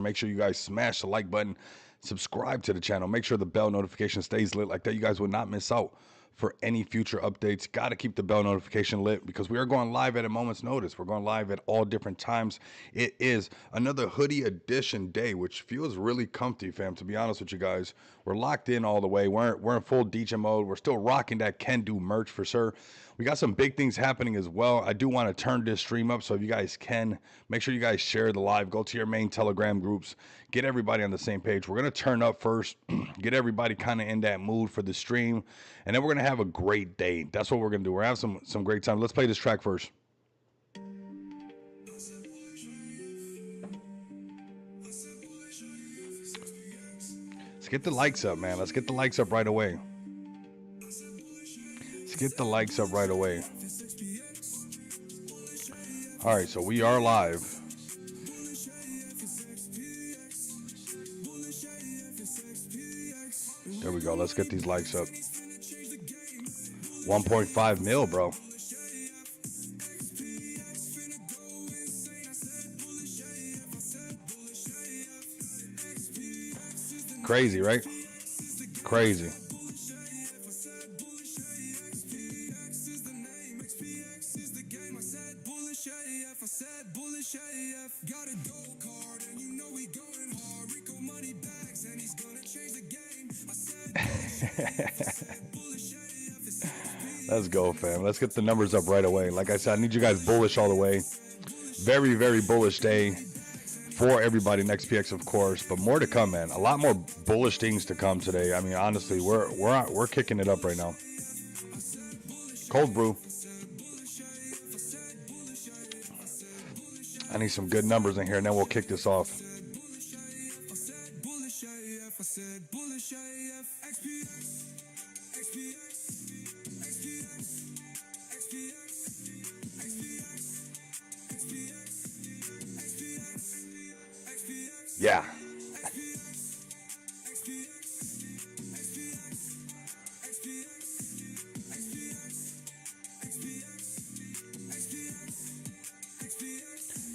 Make sure you guys smash the like button, subscribe to the channel, make sure the bell notification stays lit like that. You guys will not miss out for any future updates. Got to keep the bell notification lit because we are going live at a moment's notice. We're going live at all different times. It is another hoodie edition day, which feels really comfy, fam. To be honest with you guys, we're locked in all the way. We're in full DJ mode. We're still rocking that can do merch for sure. We got some big things happening as well. I do want to turn this stream up so if you guys can, make sure you guys share the live. Go to your main Telegram groups. Get everybody on the same page. We're going to turn up first, get everybody kind of in that mood for the stream, and then we're going to have a great day. That's what we're going to do. We're going to have some great time. Let's play this track first. Let's get the likes up, man. Let's get the likes up right away. Let's get the likes up right away. All right, so we are live. There we go. Let's get these likes up. 1.5 mil, bro. Crazy, right? Crazy. Let's go, fam. Let's get the numbers up right away. Like I said, I need you guys bullish all the way. Very, very bullish day for everybody in XPX, of course, but more to come, man. A lot more bullish things to come today. I mean, honestly, we're kicking it up right now. Cold brew. I need some good numbers in here, and then we'll kick this off. Yeah.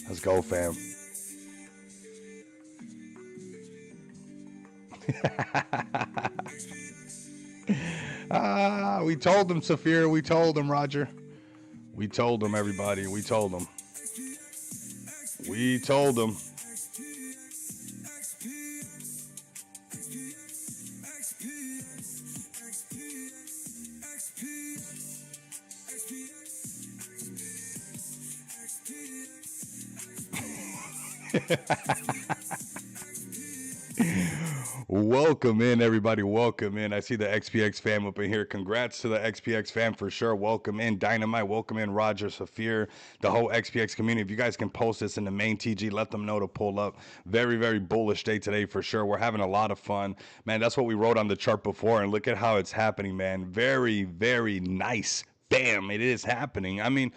Let's go, fam. We told them, Saphir. We told them, Roger. We told them, everybody. We told them. We told them. Welcome in, everybody. Welcome in. I see the XPX fam up in here. Congrats to the XPX fam for sure. Welcome in, Dynamite. Welcome in, Roger, Saphir, the whole XPX community. If you guys can post this in the main TG, let them know to pull up. Very, very bullish day today for sure. We're having a lot of fun. Man, that's what we wrote on the chart before, and look at how it's happening, man. Very, very nice. Bam, it is happening. I mean,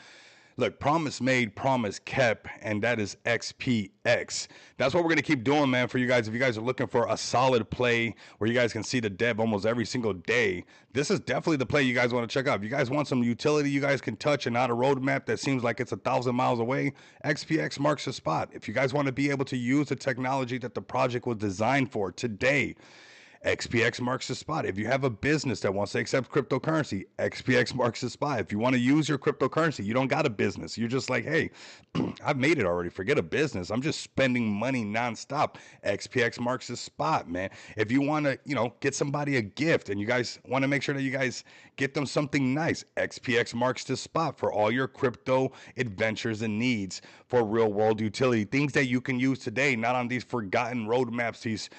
look, promise made, promise kept, and that is XPX. That's what we're going to keep doing, man, for you guys. If you guys are looking for a solid play where you guys can see the dev almost every single day, this is definitely the play you guys want to check out. If you guys want some utility you guys can touch and not a roadmap that seems like it's 1,000 miles away, XPX marks the spot. If you guys want to be able to use the technology that the project was designed for today, XPX marks the spot. If you have a business that wants to accept cryptocurrency, XPX marks the spot. If you want to use your cryptocurrency, you don't got a business. You're just like, hey, I've made it already. Forget a business. I'm just spending money nonstop. XPX marks the spot, man. If you want to, get somebody a gift and you guys want to make sure that you guys get them something nice, XPX marks the spot for all your crypto adventures and needs for real world utility. Things that you can use today, not on these forgotten roadmaps, these,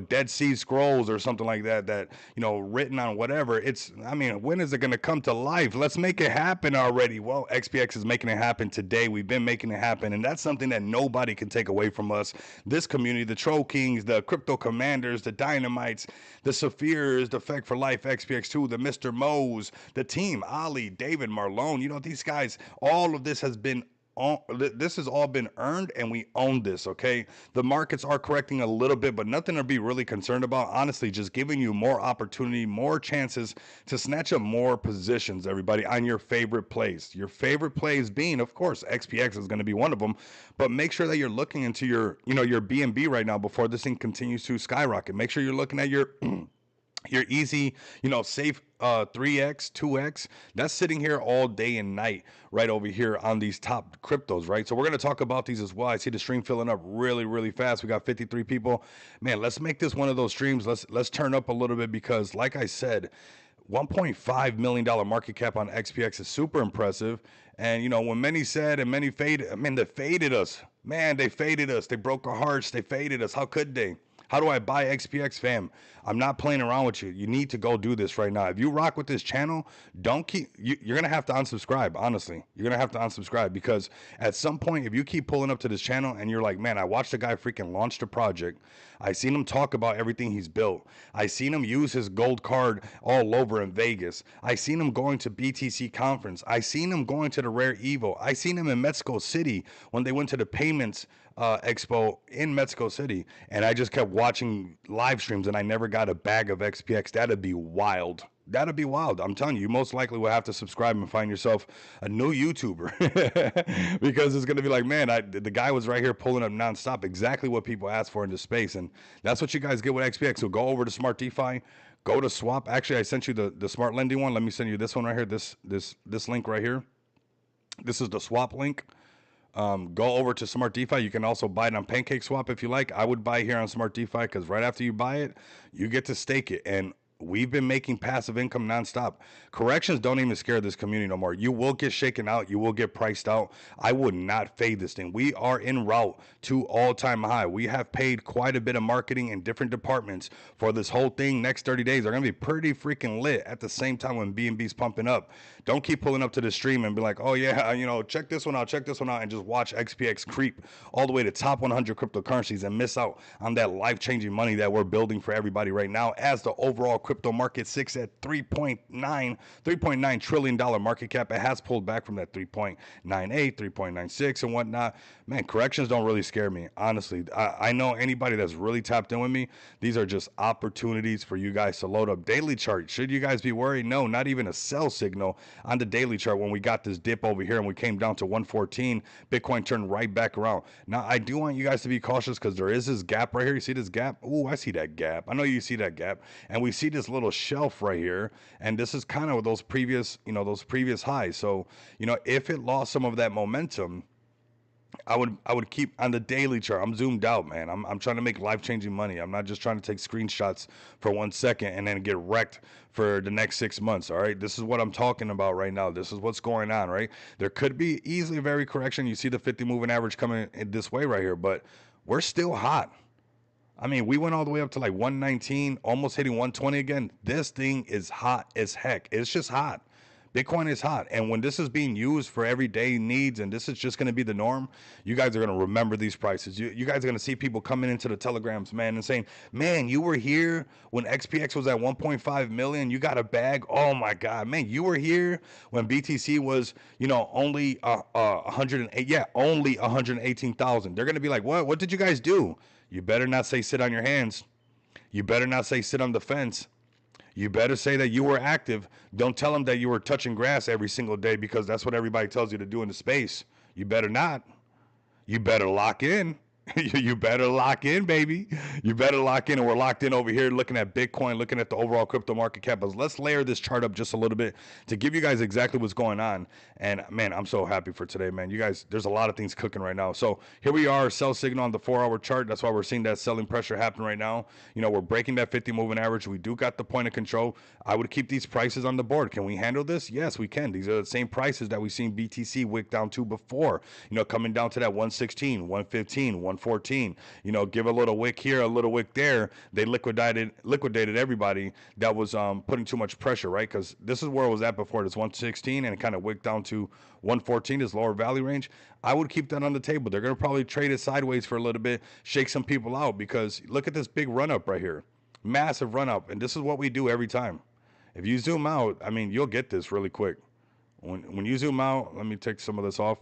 Dead Sea Scrolls or something like that, written on whatever. When is it going to come to life? Let's make it happen already. Well, XPX is making it happen today. We've been making it happen, and that's something that nobody can take away from us. This community, the Troll Kings, the Crypto Commanders, the Dynamites, the Saphirs, the Fect for Life, XPX2, the Mr. Moes, the team, Ali, David, Marlone, these guys, all of this has been this has all been earned and we own this, okay? The markets are correcting a little bit, but nothing to be really concerned about. Honestly, just giving you more opportunity, more chances to snatch up more positions, everybody, on your favorite plays. Your favorite plays being, of course, XPX is going to be one of them, but make sure that you're looking into your, your BNB right now before this thing continues to skyrocket. Make sure you're looking at your easy, safe 3x, 2x. That's sitting here all day and night right over here on these top cryptos, right? So we're going to talk about these as well. I see the stream filling up really, really fast. We got 53 people. Man, let's make this one of those streams. Let's turn up a little bit because, like I said, $1.5 million market cap on XPX is super impressive. And, when many said and many faded, I mean, they faded us. Man, they faded us. They broke our hearts. They faded us. How could they? How do I buy XPX, fam? I'm not playing around with you. You need to go do this right now. If you rock with this channel, you're going to have to unsubscribe, honestly. You're going to have to unsubscribe because at some point, if you keep pulling up to this channel and you're like, man, I watched a guy freaking launch the project. I seen him talk about everything he's built. I seen him use his gold card all over in Vegas. I seen him going to BTC conference. I seen him going to the Rare Evo. I seen him in Mexico City when they went to the payments expo in Mexico City, and I just kept watching live streams and I never got a bag of XPX. That'd be wild. That'd be wild. I'm telling you, you most likely will have to subscribe and find yourself a new YouTuber because it's going to be like, man, the guy was right here pulling up nonstop, exactly what people ask for in this space. And that's what you guys get with XPX. So go over to Smart DeFi, go to Swap. Actually, I sent you the Smart Lending one. Let me send you this one right here. This link right here. This is the Swap link. Go over to Smart DeFi. You can also buy it on Pancake Swap if you like. I would buy here on Smart DeFi because right after you buy it, you get to stake it. And we've been making passive income nonstop. Corrections don't even scare this community no more. You will get shaken out. You will get priced out. I would not fade this thing. We are en route to all-time high. We have paid quite a bit of marketing in different departments for this whole thing. Next 30 days are going to be pretty freaking lit at the same time when BNB's pumping up. Don't keep pulling up to the stream and be like, oh yeah, check this one out, and just watch XPX creep all the way to top 100 cryptocurrencies and miss out on that life-changing money that we're building for everybody right now as the overall crypto market sits at $3.9 trillion market cap. It has pulled back from that 3.98, 3.96 and whatnot. Man, corrections don't really scare me, honestly. I know anybody that's really tapped in with me, these are just opportunities for you guys to load up. Daily chart, should you guys be worried? No, not even a sell signal on the daily chart. When we got this dip over here and we came down to 114, Bitcoin turned right back around. Now, I do want you guys to be cautious because there is this gap right here. You see this gap? Ooh, I see that gap. I know you see that gap. And we see this little shelf right here. And this is kind of those previous highs. So, if it lost some of that momentum, I would keep on the daily chart. I'm zoomed out, man. I'm trying to make life-changing money. I'm not just trying to take screenshots for 1 second and then get wrecked for the next 6 months. All right. This is what I'm talking about right now. This is what's going on, right? There could be easily a very correction. You see the 50 moving average coming in this way right here, but we're still hot. I mean, we went all the way up to like 119, almost hitting 120 again. This thing is hot as heck. It's just hot. Bitcoin is hot. And when this is being used for everyday needs and this is just going to be the norm, you guys are going to remember these prices. You guys are going to see people coming into the telegrams, man, and saying, man, you were here when XPX was at 1.5 million. You got a bag. Oh, my God, man, you were here when BTC was, only 108. Yeah, only 118,000. They're going to be like, what? What did you guys do? You better not say sit on your hands. You better not say sit on the fence. You better say that you were active. Don't tell them that you were touching grass every single day because that's what everybody tells you to do in the space. You better not. You better lock in. You better lock in, baby. You better lock in. And we're locked in over here looking at Bitcoin, looking at the overall crypto market cap. But let's layer this chart up just a little bit to give you guys exactly what's going on. And man, I'm so happy for today, man. You guys, there's a lot of things cooking right now. So here we are, sell signal on the 4-hour chart. That's why we're seeing that selling pressure happen right now. We're breaking that 50 moving average. We do got the point of control. I would keep these prices on the board. Can we handle this? Yes, we can. These are the same prices that we've seen BTC wick down to before, coming down to that 116, 115, 114, give a little wick here, a little wick there. They liquidated everybody that was putting too much pressure, right? Because this is where it was at before. This 116 and it kind of wicked down to 114, this lower value range. I would keep that on the table. They're going to probably trade it sideways for a little bit, shake some people out because look at this big run up right here. Massive run up. And this is what we do every time. If you zoom out, I mean, you'll get this really quick. When you zoom out, let me take some of this off.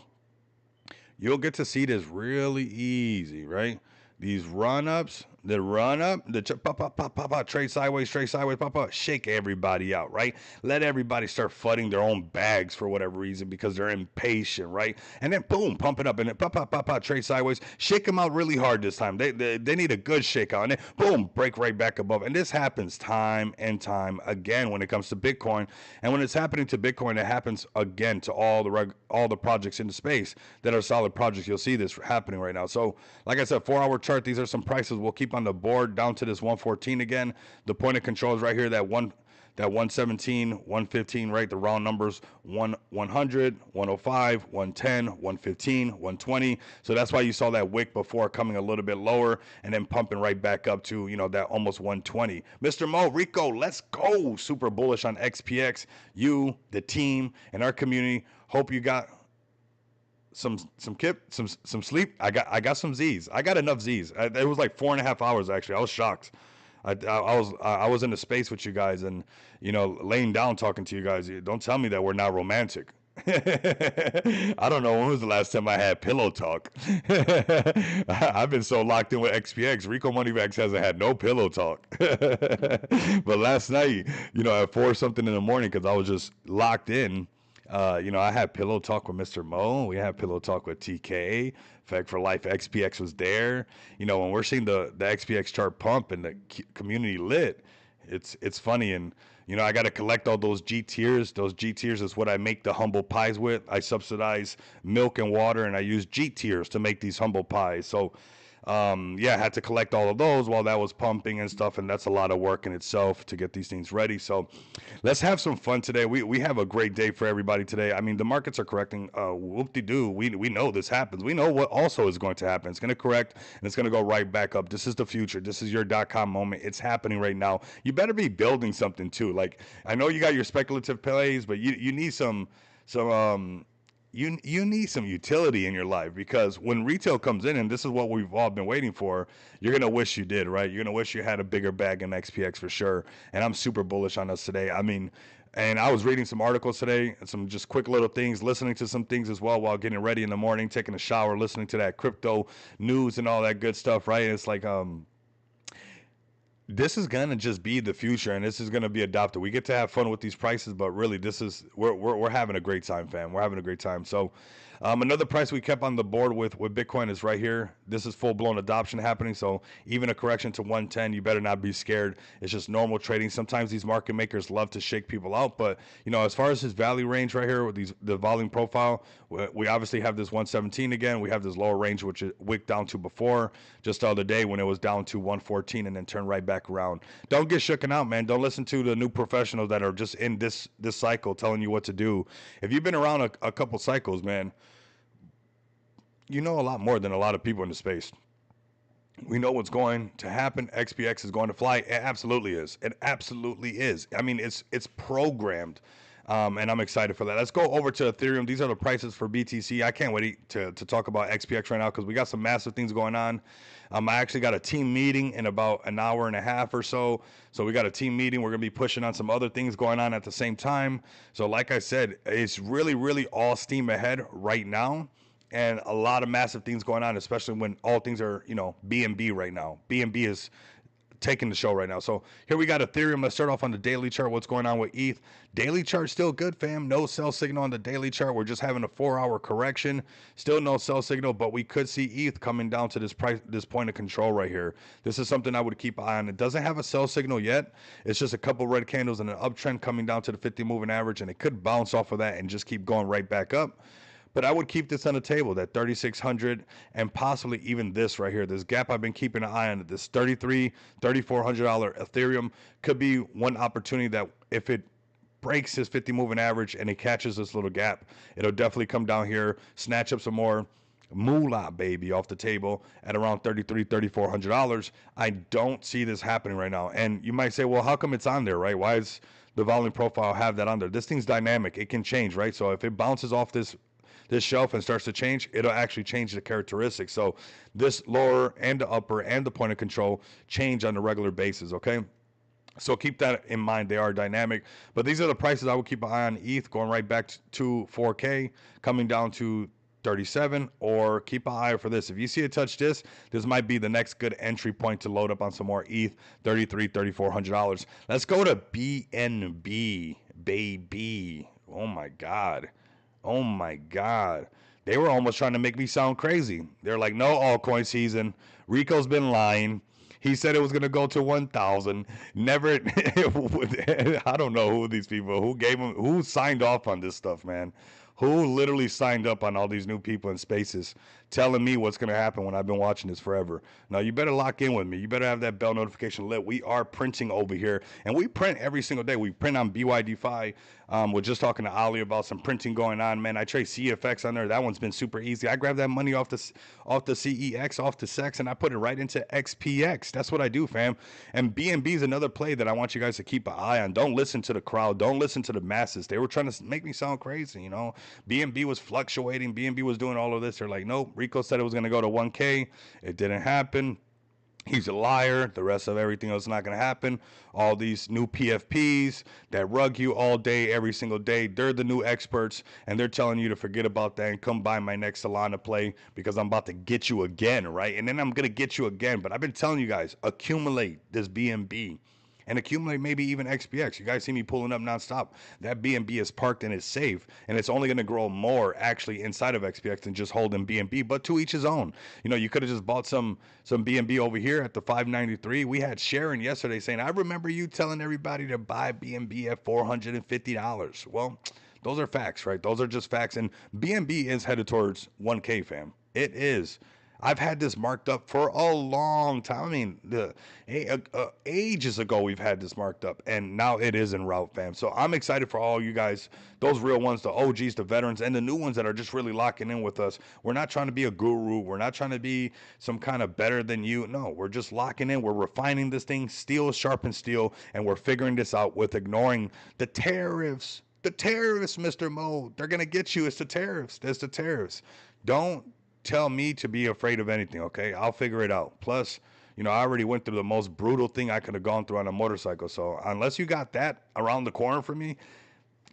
you'll get to see this really easy, right? These run ups, the run up, the pop, pop, pop, pop, pop, trade sideways, pop, pop, shake everybody out, right? Let everybody start flooding their own bags for whatever reason because they're impatient, right? And then boom, pump it up and then pop, pop, pop, pop, trade sideways, shake them out really hard this time. They need a good shake out, and then boom, break right back above. And this happens time and time again when it comes to Bitcoin. And when it's happening to Bitcoin, it happens again to all the projects in the space that are solid projects. You'll see this happening right now. So, like I said, 4 hour chart. These are some prices we'll keep on the board down to this 114 again. The point of control is right here. That 117, 115, right? The round numbers 100, 105, 110, 115, 120. So that's why you saw that wick before coming a little bit lower and then pumping right back up to, that almost 120. Mr. Mo, Rico, let's go. Super bullish on XPX. You, the team, and our community. Hope you got some sleep. I got some Z's. I got enough Z's. It was like 4.5 hours actually. I was shocked. I was in the space with you guys and laying down talking to you guys. Don't tell me that we're not romantic. I don't know when was the last time I had pillow talk. I've been so locked in with XPX. Rico Moneybags hasn't had no pillow talk. But last night, at 4 something in the morning, because I was just locked in. I had pillow talk with Mr. Mo. We had pillow talk with TK. Fact for Life XPX was there. When we're seeing the XPX chart pump and the community lit, it's funny. And I got to collect all those G tiers. Those G tiers is what I make the humble pies with. I subsidize milk and water, and I use G tiers to make these humble pies. So I had to collect all of those while that was pumping and stuff, and that's a lot of work in itself to get these things ready. So let's have some fun today. We have a great day for everybody today. I mean, the markets are correcting. Whoop-de-doo. We know this happens. We know what also is going to happen. It's going to correct, and it's going to go right back up. This is the future. This is your .com moment. It's happening right now. You better be building something too. Like, I know you got your speculative plays, but you need some you need some utility in your life, because when retail comes in, and this is what we've all been waiting for, you're gonna wish you did, right? You're gonna wish you had a bigger bag in XPX for sure. And I'm super bullish on us today. I mean, and I was reading some articles today and some just quick little things, listening to some things as well while getting ready in the morning, taking a shower, listening to that crypto news and all that good stuff, right? It's like this is gonna just be the future, and this is gonna be adopted. We get to have fun with these prices, but really, this is we're having a great time, fam. We're having a great time. So, another price we kept on the board with Bitcoin is right here. This is full blown adoption happening. So even a correction to 110, you better not be scared. It's just normal trading. Sometimes these market makers love to shake people out, but as far as his value range right here with the volume profile, we obviously have this 117 again. We have this lower range which it wicked down to before just the other day when it was down to 114 and then turned right back around. Don't get shooken out, man. Don't listen to the new professionals that are just in this cycle telling you what to do. If you've been around a couple cycles, man, you know a lot more than a lot of people in the space. We know what's going to happen. XPX is going to fly. It absolutely is. It absolutely is. I mean, it's programmed. And I'm excited for that. Let's go over to Ethereum. These are the prices for BTC. I can't wait to talk about XPX right now because we got some massive things going on. I actually got a team meeting in about an hour and a half or so. So we got a team meeting. We're going to be pushing on some other things going on at the same time. So like I said, it's really, really all steam ahead right now. And a lot of massive things going on, especially when all things are, BNB right now. BNB is taking the show right now. So here we got Ethereum. Let's start off on the daily chart. What's going on with ETH? Daily chart still good, fam. No sell signal on the daily chart. We're just having a 4-hour correction. Still no sell signal, but we could see ETH coming down to this point of control right here. This is something I would keep an eye on. It doesn't have a sell signal yet. It's just a couple red candles and an uptrend coming down to the 50 moving average, and it could bounce off of that and just keep going right back up. But I would keep this on the table, that 3,600 and possibly even this right here. This gap I've been keeping an eye on. This $3,400 Ethereum could be one opportunity that if it breaks his 50 moving average and it catches this little gap, it'll definitely come down here, snatch up some more moolah, baby, off the table at around $3,400. I don't see this happening right now. And you might say, well, how come it's on there, right? Why is the volume profile have that on there? This thing's dynamic. It can change, right? So if it bounces off this shelf and starts to change, it'll actually change the characteristics. So this lower and the upper and the point of control change on a regular basis, okay? So keep that in mind. They are dynamic. But these are the prices I would keep an eye on. ETH going right back to 4K, coming down to 37, or keep an eye out for this. If you see it touch this might be the next good entry point to load up on some more ETH, $3,400. Let's go to BNB, baby. Oh my God. Oh my God. They were almost trying to make me sound crazy. They're like, no altcoin season. Rico's been lying. He said it was going to go to 1,000. Never. I don't know who these people, who gave him, who signed off on this stuff, man. Who literally signed up on all these new people in spaces telling me what's going to happen when I've been watching this forever. Now, you better lock in with me. You better have that bell notification lit. We are printing over here, and we print every single day. We print on BYDFi. We're just talking to Ali about some printing going on, man. I trade CFX on there. That one's been super easy. I grab that money off the CEX, off the SEX, and I put it right into XPX. That's what I do, fam. And BNB is another play that I want you guys to keep an eye on. Don't listen to the crowd. Don't listen to the masses. They were trying to make me sound crazy, you know. BNB was fluctuating. BNB was doing all of this. They're like, nope. Rico said it was going to go to 1K. It didn't happen. He's a liar. The rest of everything else is not going to happen. All these new PFPs that rug you all day, every single day, they're the new experts, and they're telling you to forget about that and come buy my next Solana play because I'm about to get you again, right? And then I'm going to get you again. But I've been telling you guys, accumulate this BNB. And accumulate maybe even XPX. You guys see me pulling up nonstop. That BNB is parked and it's safe, and it's only going to grow more actually inside of XPX than just holding BNB. But to each his own. You know, you could have just bought some BNB over here at the 593. We had Sharon yesterday saying, "I remember you telling everybody to buy BNB at $450." Well, those are facts, right? Those are just facts. And BNB is headed towards 1K, fam. It is. I've had this marked up for a long time. I mean, ages ago we've had this marked up, and now it is en route, fam. So I'm excited for all you guys, those real ones, the OGs, the veterans, and the new ones that are just really locking in with us. We're not trying to be a guru. We're not trying to be some kind of better than you. No, we're just locking in. We're refining this thing. Steel sharpens steel, and we're figuring this out with ignoring the tariffs. The tariffs, Mr. Mo. They're going to get you. It's the tariffs. There's the tariffs. Don't tell me to be afraid of anything, okay? I'll figure it out. Plus, you know, I already went through the most brutal thing I could have gone through on a motorcycle. So unless you got that around the corner for me,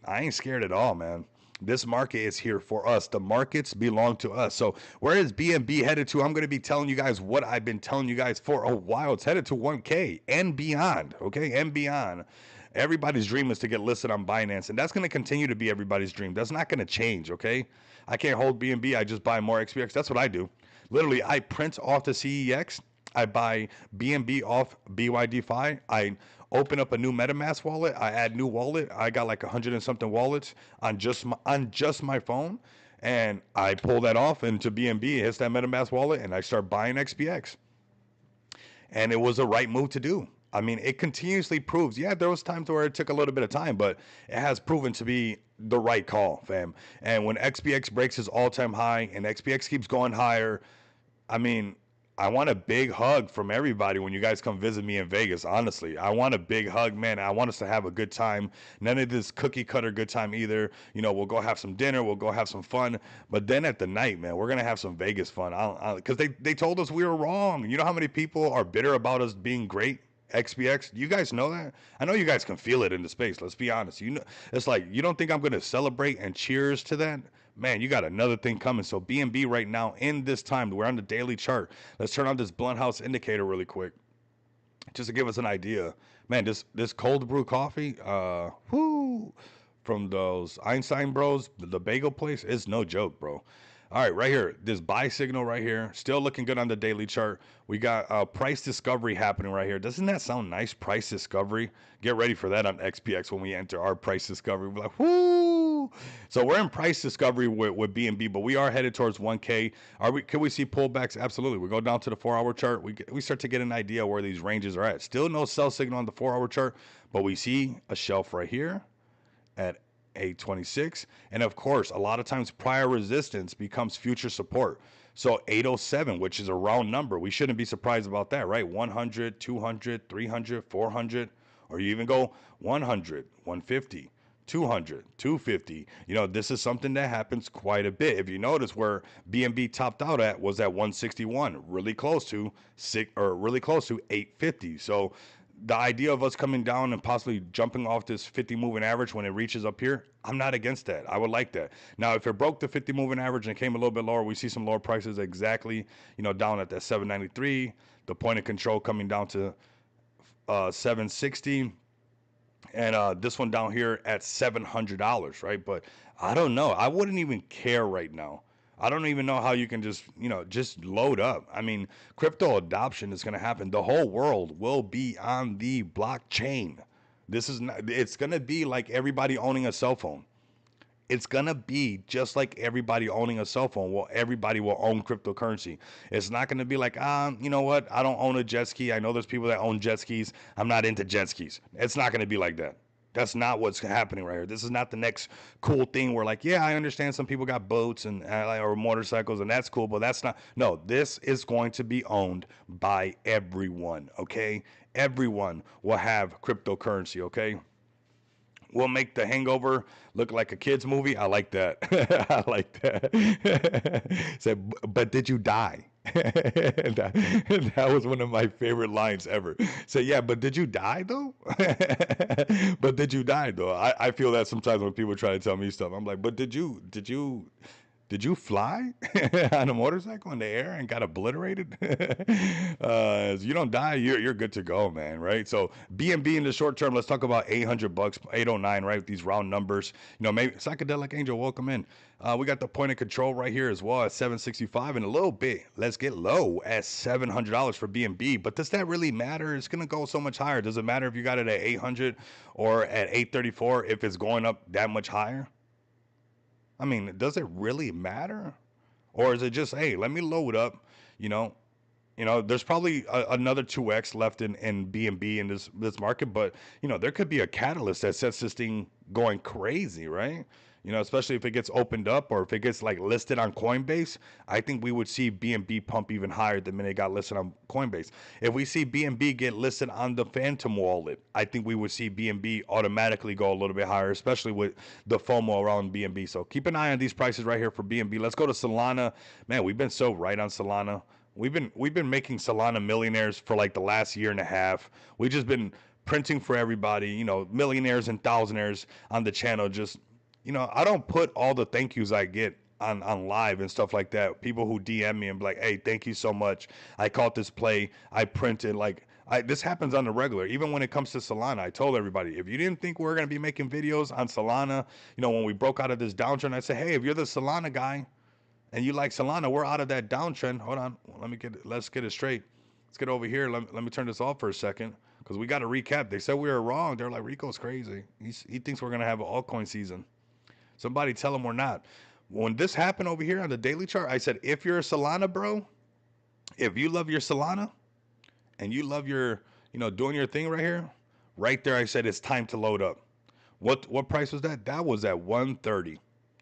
I ain't scared at all, man. This market is here for us. The markets belong to us. So where is BNB headed to? I'm going to be telling you guys what I've been telling you guys for a while. It's headed to 1K and beyond, okay? And beyond. Everybody's dream is to get listed on Binance, and that's going to continue to be everybody's dream. That's not going to change, okay? I can't hold BNB. I just buy more XPX. That's what I do. Literally, I print off the CEX. I buy BNB off BYDFi. I open up a new MetaMask wallet. I add new wallet. I got like 100 and something wallets on just my phone, and I pull that off into BNB. It hits that MetaMask wallet, and I start buying XPX. And it was the right move to do. I mean, it continuously proves. Yeah, there was times where it took a little bit of time, but it has proven to be the right call, fam. And when XPX breaks his all-time high and XPX keeps going higher, I mean, I want a big hug from everybody when you guys come visit me in Vegas. Honestly, I want a big hug, man. I want us to have a good time. None of this cookie cutter good time either. You know, we'll go have some dinner. We'll go have some fun. But then at the night, man, we're going to have some Vegas fun. Because they told us we were wrong. You know how many people are bitter about us being great? XPX, you guys know that? I know you guys can feel it in the space. Let's be honest. You know, it's like, you don't think I'm going to celebrate and cheers to that? Man, you got another thing coming. So BNB right now in this time, we're on the daily chart. Let's turn on this blunt house indicator really quick, just to give us an idea. Man, this cold brew coffee, from those Einstein Bros, the bagel place, is no joke, bro. All right, right here, this buy signal right here, still looking good on the daily chart. We got price discovery happening right here. Doesn't that sound nice? Price discovery. Get ready for that on XPX when we enter our price discovery. We're like, whoo! So we're in price discovery with BNB, but we are headed towards 1K. Can we see pullbacks? Absolutely. We go down to the 4-hour chart. We start to get an idea where these ranges are at. Still no sell signal on the 4-hour chart, but we see a shelf right here at 826, and of course a lot of times prior resistance becomes future support. So 807, which is a round number, we shouldn't be surprised about that, right? 100, 200, 300, 400, or you even go 100, 150, 200, 250. You know, this is something that happens quite a bit. If you notice, where BNB topped out at was at 161, really close to 850. So the idea of us coming down and possibly jumping off this 50 moving average when it reaches up here, I'm not against that. I would like that. Now, if it broke the 50 moving average and came a little bit lower, we see some lower prices exactly, down at that 793. The point of control coming down to 760, and this one down here at $700, right? But I don't know. I wouldn't even care right now. I don't even know how you can just, just load up. I mean, crypto adoption is going to happen. The whole world will be on the blockchain. This is not, it's going to be like everybody owning a cell phone. It's gonna be just like everybody owning a cell phone. Well, everybody will own cryptocurrency. It's not gonna be like, you know what? I don't own a jet ski. I know there's people that own jet skis. I'm not into jet skis. It's not gonna be like that. That's not what's happening right here. This is not the next cool thing where, like, yeah, I understand some people got boats and or motorcycles, and that's cool, but that's not. No, this is going to be owned by everyone. Okay, everyone will have cryptocurrency. Okay, we'll make The Hangover look like a kids movie. I like that. I like that. Said, but did you die? That was one of my favorite lines ever. So yeah, but did you die though? But did you die though? I feel that sometimes when people try to tell me stuff. I'm like, but did you fly on a motorcycle in the air and got obliterated? You don't die, you're good to go, man. Right? So BNB in the short term. Let's talk about $800, 809, right? With these round numbers. Maybe psychedelic angel. Welcome in. We got the point of control right here as well at 765 and a little bit. Let's get low at $700 for BNB. But does that really matter? It's gonna go so much higher. Does it matter if you got it at 800 or at 834 if it's going up that much higher? I mean, does it really matter? Or is it just, hey, let me load up, you know, there's probably another 2x left in BNB in this market, but there could be a catalyst that sets this thing going crazy, right? Especially if it gets opened up or if it gets like listed on Coinbase. I think we would see BNB pump even higher the minute it got listed on Coinbase. If we see BNB get listed on the Phantom wallet, I think we would see BNB automatically go a little bit higher, especially with the FOMO around BNB. So keep an eye on these prices right here for BNB. Let's go to Solana. Man, we've been so right on Solana. We've been making Solana millionaires for like the last year and a half. We've just been printing for everybody, millionaires and thousandaires on the channel. Just, I don't put all the thank yous I get on live and stuff like that. People who DM me and be like, hey, thank you so much. I caught this play. I printed this happens on the regular. Even when it comes to Solana, I told everybody, if you didn't think we were going to be making videos on Solana, when we broke out of this downturn, I said, hey, if you're the Solana guy, and you like Solana, we're out of that downtrend. Hold on, let's get it straight. Let's get over here. Let me turn this off for a second because we got to recap. They said we were wrong. They're like, Rico's crazy. He thinks we're gonna have an altcoin season. Somebody tell him we're not. When this happened over here on the daily chart, I said, if you're a Solana bro, if you love your Solana and you love your, doing your thing right here, right there, I said it's time to load up. What price was that? That was at 130.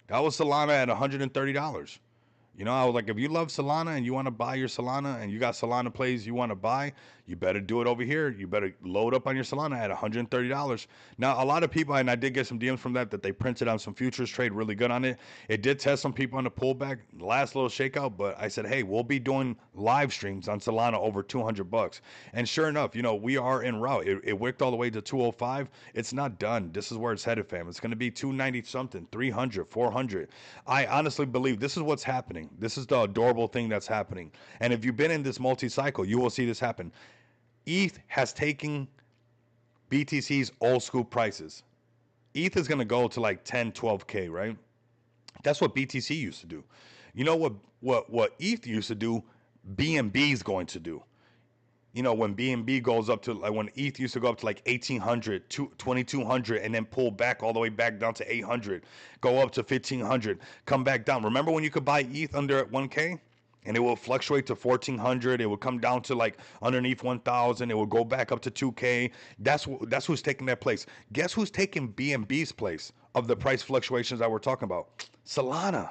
That was Solana at $130. I was like, if you love Solana and you want to buy your Solana and you got Solana plays you want to buy, you better do it over here. You better load up on your Solana at $130. Now, a lot of people, and I did get some DMs from that they printed on some futures trade really good on it. It did test some people on the pullback, last little shakeout, but I said, hey, we'll be doing live streams on Solana over $200. And sure enough, we are en route. It wicked all the way to 205. It's not done. This is where it's headed, fam. It's going to be 290 something, 300, 400. I honestly believe this is what's happening. This is the adorable thing that's happening. And if you've been in this multi-cycle, you will see this happen. ETH has taken BTC's old school prices. ETH is going to go to like 10, 12K, right? That's what BTC used to do. You know what ETH used to do, BNB is going to do. When BNB goes up to, like, when ETH used to go up to like 1,800, 2,200, and then pull back all the way back down to 800, go up to 1,500, come back down. Remember when you could buy ETH under 1K? And it will fluctuate to 1,400. It will come down to like underneath 1,000. It will go back up to 2K. That's who's taking that place. Guess who's taking BNB's place of the price fluctuations that we're talking about? Solana.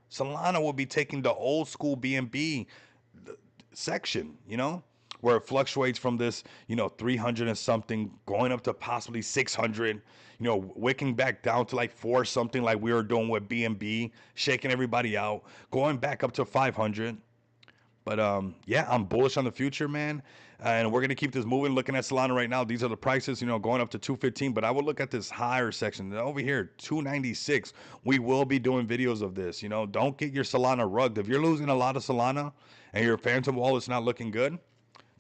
Solana will be taking the old school BNB section, where it fluctuates from this, 300 and something going up to possibly 600, wicking back down to like 4 something like we were doing with BNB, shaking everybody out, going back up to 500. But yeah, I'm bullish on the future, man. And we're gonna keep this moving. Looking at Solana right now, these are the prices, going up to 215. But I would look at this higher section over here, 296. We will be doing videos of this. Don't get your Solana rugged. If you're losing a lot of Solana and your Phantom wallet's not looking good,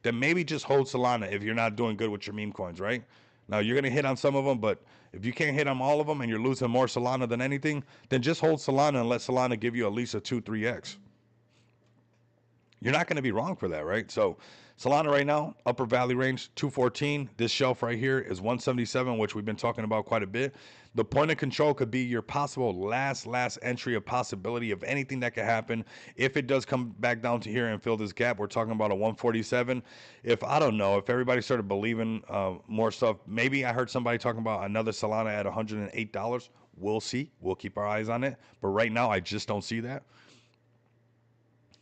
then maybe just hold Solana if you're not doing good with your meme coins, right? Now you're gonna hit on some of them, but if you can't hit on all of them and you're losing more Solana than anything, then just hold Solana and let Solana give you at least a 2-3x. You're not going to be wrong for that, right? So Solana right now, upper valley range, 214. This shelf right here is 177, which we've been talking about quite a bit. The point of control could be your possible last entry of possibility of anything that could happen. If it does come back down to here and fill this gap, we're talking about a 147. If, I don't know, if everybody started believing more stuff, maybe I heard somebody talking about another Solana at $108. We'll see. We'll keep our eyes on it. But right now, I just don't see that.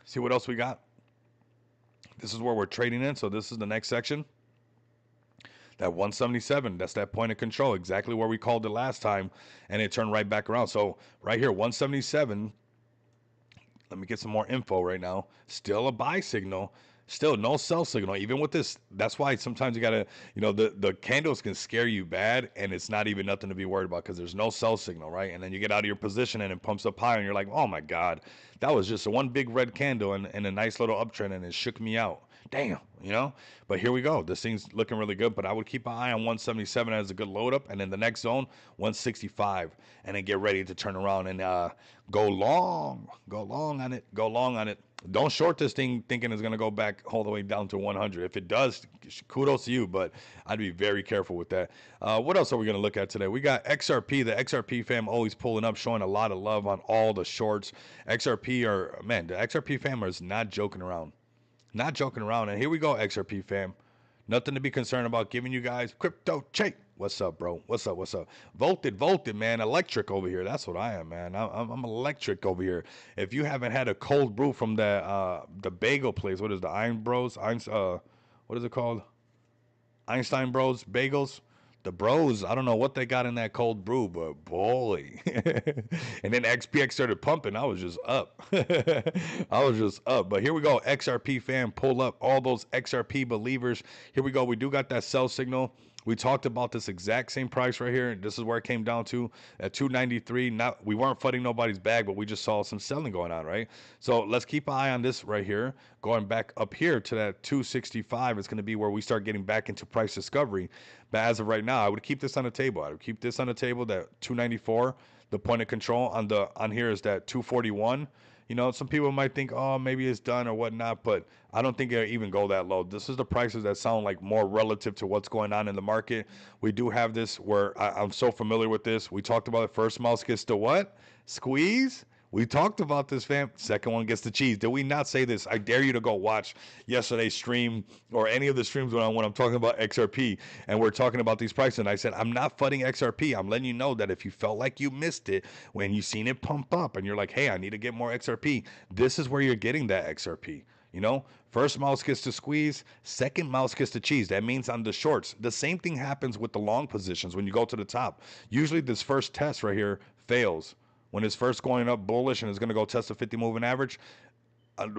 See what else we got? This is where we're trading in. So this is the next section. That 177, that's that point of control, exactly where we called it last time, and it turned right back around. So right here, 177. Let me get some more info right now. Still a buy signal. Still no sell signal. Even with this, that's why sometimes you gotta, the candles can scare you bad, and it's not even nothing to be worried about because there's no sell signal, right? And then you get out of your position and it pumps up higher, and you're like, oh my God, that was just one big red candle and a nice little uptrend, and it shook me out. Damn, But here we go. This thing's looking really good, but I would keep an eye on 177 as a good load up, and then the next zone, 165, and then get ready to turn around and go long on it. Don't short this thing thinking it's going to go back all the way down to 100. If it does, kudos to you, but I'd be very careful with that. What else are we going to look at today? We got XRP. The XRP fam always pulling up, showing a lot of love on all the shorts. The XRP fam is not joking around. Not joking around. And here we go, XRP fam. Nothing to be concerned about, giving you guys crypto check. What's up, bro? What's up? Volted, man. Electric over here. That's what I am, man. I'm electric over here. If you haven't had a cold brew from the bagel place, what is the Iron Bros? What is it called? Einstein Bros Bagels. The bros, I don't know what they got in that cold brew, but boy. And then XPX started pumping. I was just up. But here we go. XRP fam, pull up all those XRP believers. Here we go. We do got that sell signal. We talked about this exact same price right here. This is where it came down to at 293. We weren't flooding nobody's bag, but we just saw some selling going on, right? So let's keep an eye on this right here. Going back up here to that 265 is going to be where we start getting back into price discovery. But as of right now, I would keep this on the table. I would keep this on the table, that 294. The point of control on here is that 241. Some people might think, oh, maybe it's done or whatnot, but I don't think it'll even go that low. This is the prices that sound like more relative to what's going on in the market. We do have this where I'm so familiar with this. We talked about it. First mouse gets the what? Squeeze? We talked about this, fam. Second one gets the cheese. Did we not say this? I dare you to go watch yesterday's stream or any of the streams when I'm talking about XRP and we're talking about these prices. And I said, I'm not fudding XRP. I'm letting you know that if you felt like you missed it when you seen it pump up and you're like, hey, I need to get more XRP, this is where you're getting that XRP. First mouse gets to squeeze, second mouse gets to cheese. That means on the shorts. The same thing happens with the long positions when you go to the top. Usually this first test right here fails. When it's first going up bullish and it's going to go test the 50 moving average,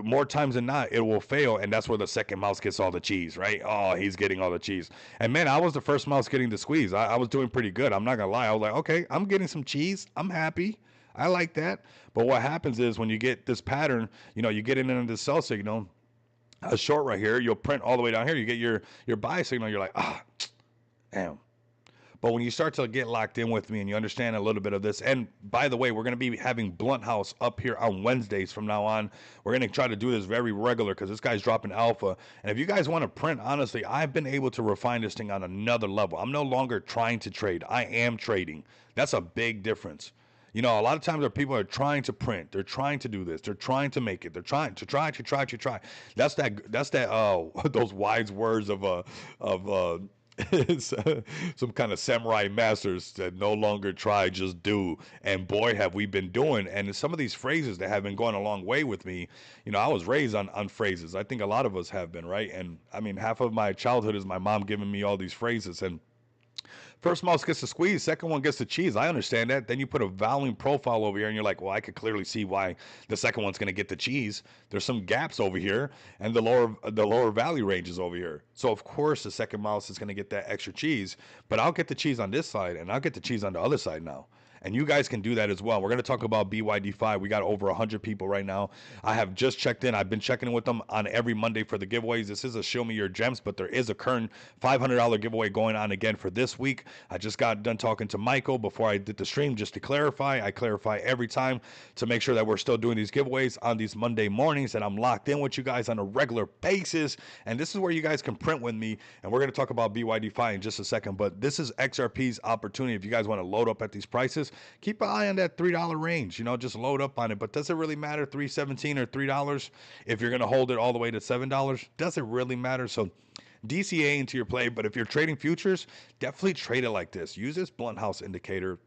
more times than not, it will fail. And that's where the second mouse gets all the cheese, right? Oh, he's getting all the cheese. And man, I was the first mouse getting the squeeze. I was doing pretty good. I'm not going to lie. I was like, okay, I'm getting some cheese. I'm happy. I like that. But what happens is when you get this pattern, you get into this sell signal, a short right here, you'll print all the way down here. You get your buy signal. You're like, damn. But when you start to get locked in with me and you understand a little bit of this, and by the way, we're going to be having Blunt House up here on Wednesdays from now on. We're going to try to do this very regular because this guy's dropping alpha. And if you guys want to print, honestly, I've been able to refine this thing on another level. I'm no longer trying to trade. I am trading. That's a big difference. A lot of times people are trying to print. They're trying to do this. They're trying to make it. They're trying to try. That's those wise words of some kind of samurai masters that no longer try, just do. And boy, have we been doing. And some of these phrases that have been going a long way with me, I was raised on phrases. I think a lot of us have been, right? And I mean, half of my childhood is my mom giving me all these phrases. And First mouse gets the squeeze, second one gets the cheese. I understand that. Then you put a volume profile over here, and you're like, well, I could clearly see why the second one's going to get the cheese. There's some gaps over here, and the lower value range is over here. So of course the second mouse is going to get that extra cheese. But I'll get the cheese on this side, and I'll get the cheese on the other side now. And you guys can do that as well. We're going to talk about BYD5. We got over 100 people right now. I have just checked in. I've been checking in with them on every Monday for the giveaways. This is a Show Me Your Gems, but there is a current $500 giveaway going on again for this week. I just got done talking to Michael before I did the stream just to clarify. I clarify every time to make sure that we're still doing these giveaways on these Monday mornings, and I'm locked in with you guys on a regular basis. And this is where you guys can print with me, and we're going to talk about BYD5 in just a second. But this is XRP's opportunity. If you guys want to load up at these prices, keep an eye on that $3 range. Just load up on it. But does it really matter $3.17 or $3 if you're going to hold it all the way to $7? Does it really matter? So DCA into your play. But if you're trading futures, definitely trade it like this. Use this blunt house indicator.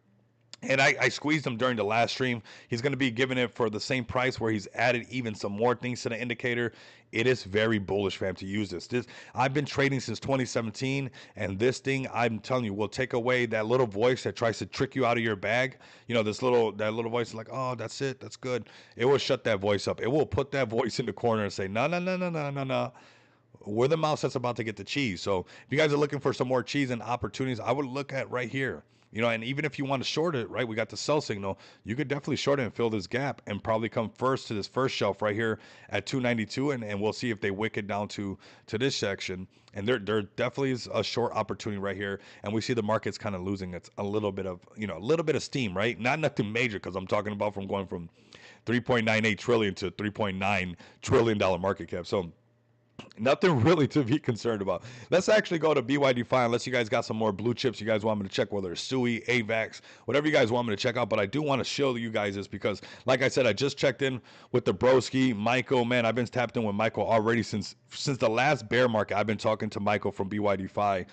And I squeezed him during the last stream. He's going to be giving it for the same price where he's added even some more things to the indicator. It is very bullish, fam, to use this. I've been trading since 2017, and this thing, I'm telling you, will take away that little voice that tries to trick you out of your bag. That little voice like, oh, that's it, that's good. It will shut that voice up. It will put that voice in the corner and say, no, no, no, no, no, no, no. We're the mouse that's about to get the cheese. So if you guys are looking for some more cheese and opportunities, I would look at right here. And even if you want to short it, right, we got the sell signal. You could definitely short it and fill this gap and probably come first to this first shelf right here at 292, and we'll see if they wick it down to this section. And there definitely is a short opportunity right here, and we see the market's kind of losing its a little bit of steam, right? Not nothing major, because I'm talking about from going from 3.98 trillion to $3.9 trillion market cap. So nothing really to be concerned about. Let's actually go to BYD5, unless you guys got some more blue chips you guys want me to check, whether it's SUI, AVAX, whatever you guys want me to check out. But I do want to show you guys this because, like I said, I just checked in with the broski, Michael. Man, I've been tapped in with Michael already since the last bear market. I've been talking to Michael from BYD5.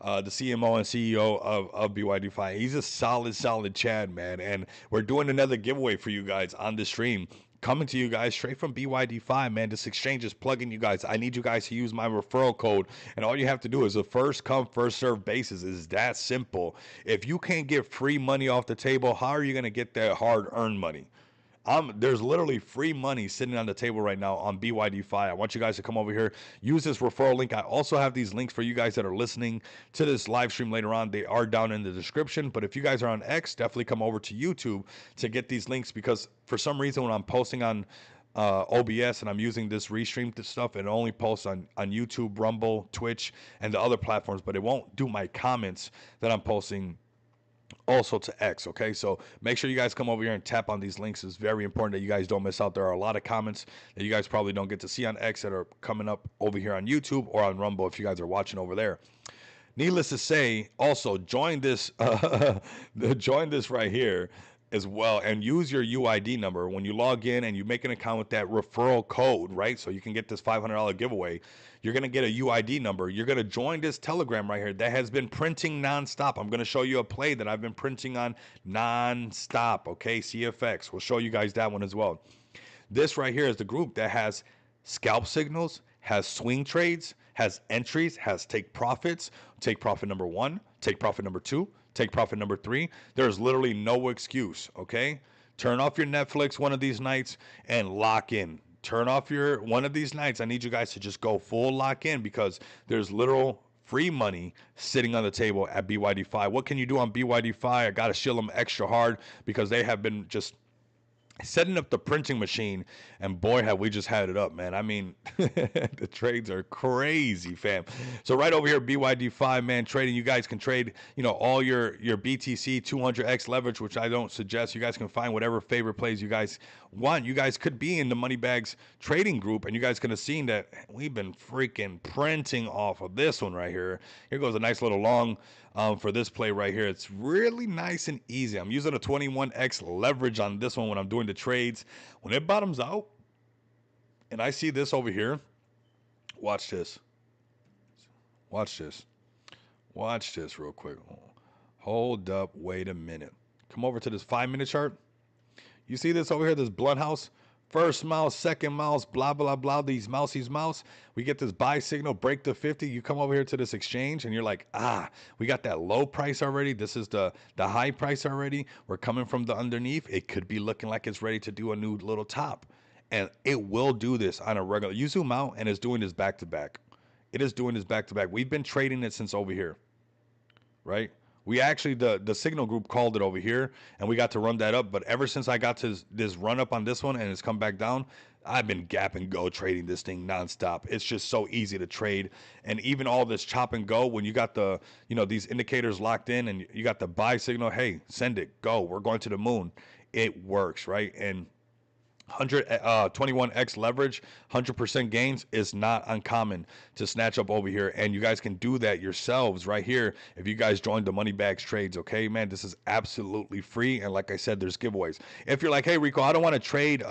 The CMO and CEO of BYD5. He's a solid Chad, man. And we're doing another giveaway for you guys on the stream, coming to you guys straight from BYD5, man. This exchange is plugging you guys. I need you guys to use my referral code, and all you have to do is a first come, first serve basis. Is that simple. If you can't get free money off the table, how are you going to get that hard earned money? There's literally free money sitting on the table right now on BYD5. I want you guys to come over here, use this referral link. I also have these links for you guys that are listening to this live stream later on. They are down in the description. But if you guys are on X, definitely come over to YouTube to get these links, because for some reason when I'm posting on OBS and I'm using this restream stuff, it only posts on YouTube, Rumble, Twitch, and the other platforms, but it won't do my comments that I'm posting also to X. Okay, so make sure you guys come over here and tap on these links. It's very important that you guys don't miss out. There are a lot of comments that you guys probably don't get to see on X that are coming up over here on YouTube or on Rumble if you guys are watching over there. Needless to say, also join this join this right here as well, and use your UID number when you log in and you make an account with that referral code, right? So you can get this $500 giveaway. You're going to get a UID number. You're going to join this Telegram right here that has been printing nonstop. I'm going to show you a play that I've been printing on nonstop, okay? CFX. We'll show you guys that one as well. This right here is the group that has scalp signals, has swing trades, has entries, has take profits, take profit number 1, take profit number 2, take profit number 3. There's literally no excuse, okay? Turn off your Netflix one of these nights and lock in. Turn off your one of these nights. I need you guys to just go full lock in, because there's literal free money sitting on the table at BYD5. What can you do on BYD5? I got to shill them extra hard because they have been just setting up the printing machine, and boy, have we just had it up, man. I mean, the trades are crazy, fam. So right over here, BYD5, man, trading. You guys can trade, all your BTC 200x leverage, which I don't suggest. You guys can find whatever favorite plays you guys want. You guys could be in the Money Bags trading group, and you guys could have seen that we've been freaking printing off of this one right here. Here goes a nice little long for this play right here. It's really nice and easy. I'm using a 21x leverage on this one when I'm doing the trades. When it bottoms out and I see this over here, watch this. Watch this. Watch this real quick. Hold up. Wait a minute. Come over to this 5-minute chart. You see this over here, this blunt house? First mouse, second mouse, blah, blah, blah, these mouse. We get this buy signal, break the 50. You come over here to this exchange and you're like, we got that low price already. This is the high price already. We're coming from the underneath. It could be looking like it's ready to do a new little top. And it will do this on a regular. You zoom out and it's doing this back to back. It is doing this back to back. We've been trading it since over here, right? We actually the signal group called it over here, and we got to run that up. But ever since I got to this run up on this one and it's come back down, I've been gap and go trading this thing nonstop. It's just so easy to trade, and even all this chop and go when you got the these indicators locked in and you got the buy signal. Hey, send it, go. We're going to the moon. It works, right? And 121x leverage, 100% gains is not uncommon to snatch up over here. And you guys can do that yourselves right here if you guys join the Money Bags trades. Okay, man, this is absolutely free. And like I said, there's giveaways. If you're like, hey, Rico, I don't want to trade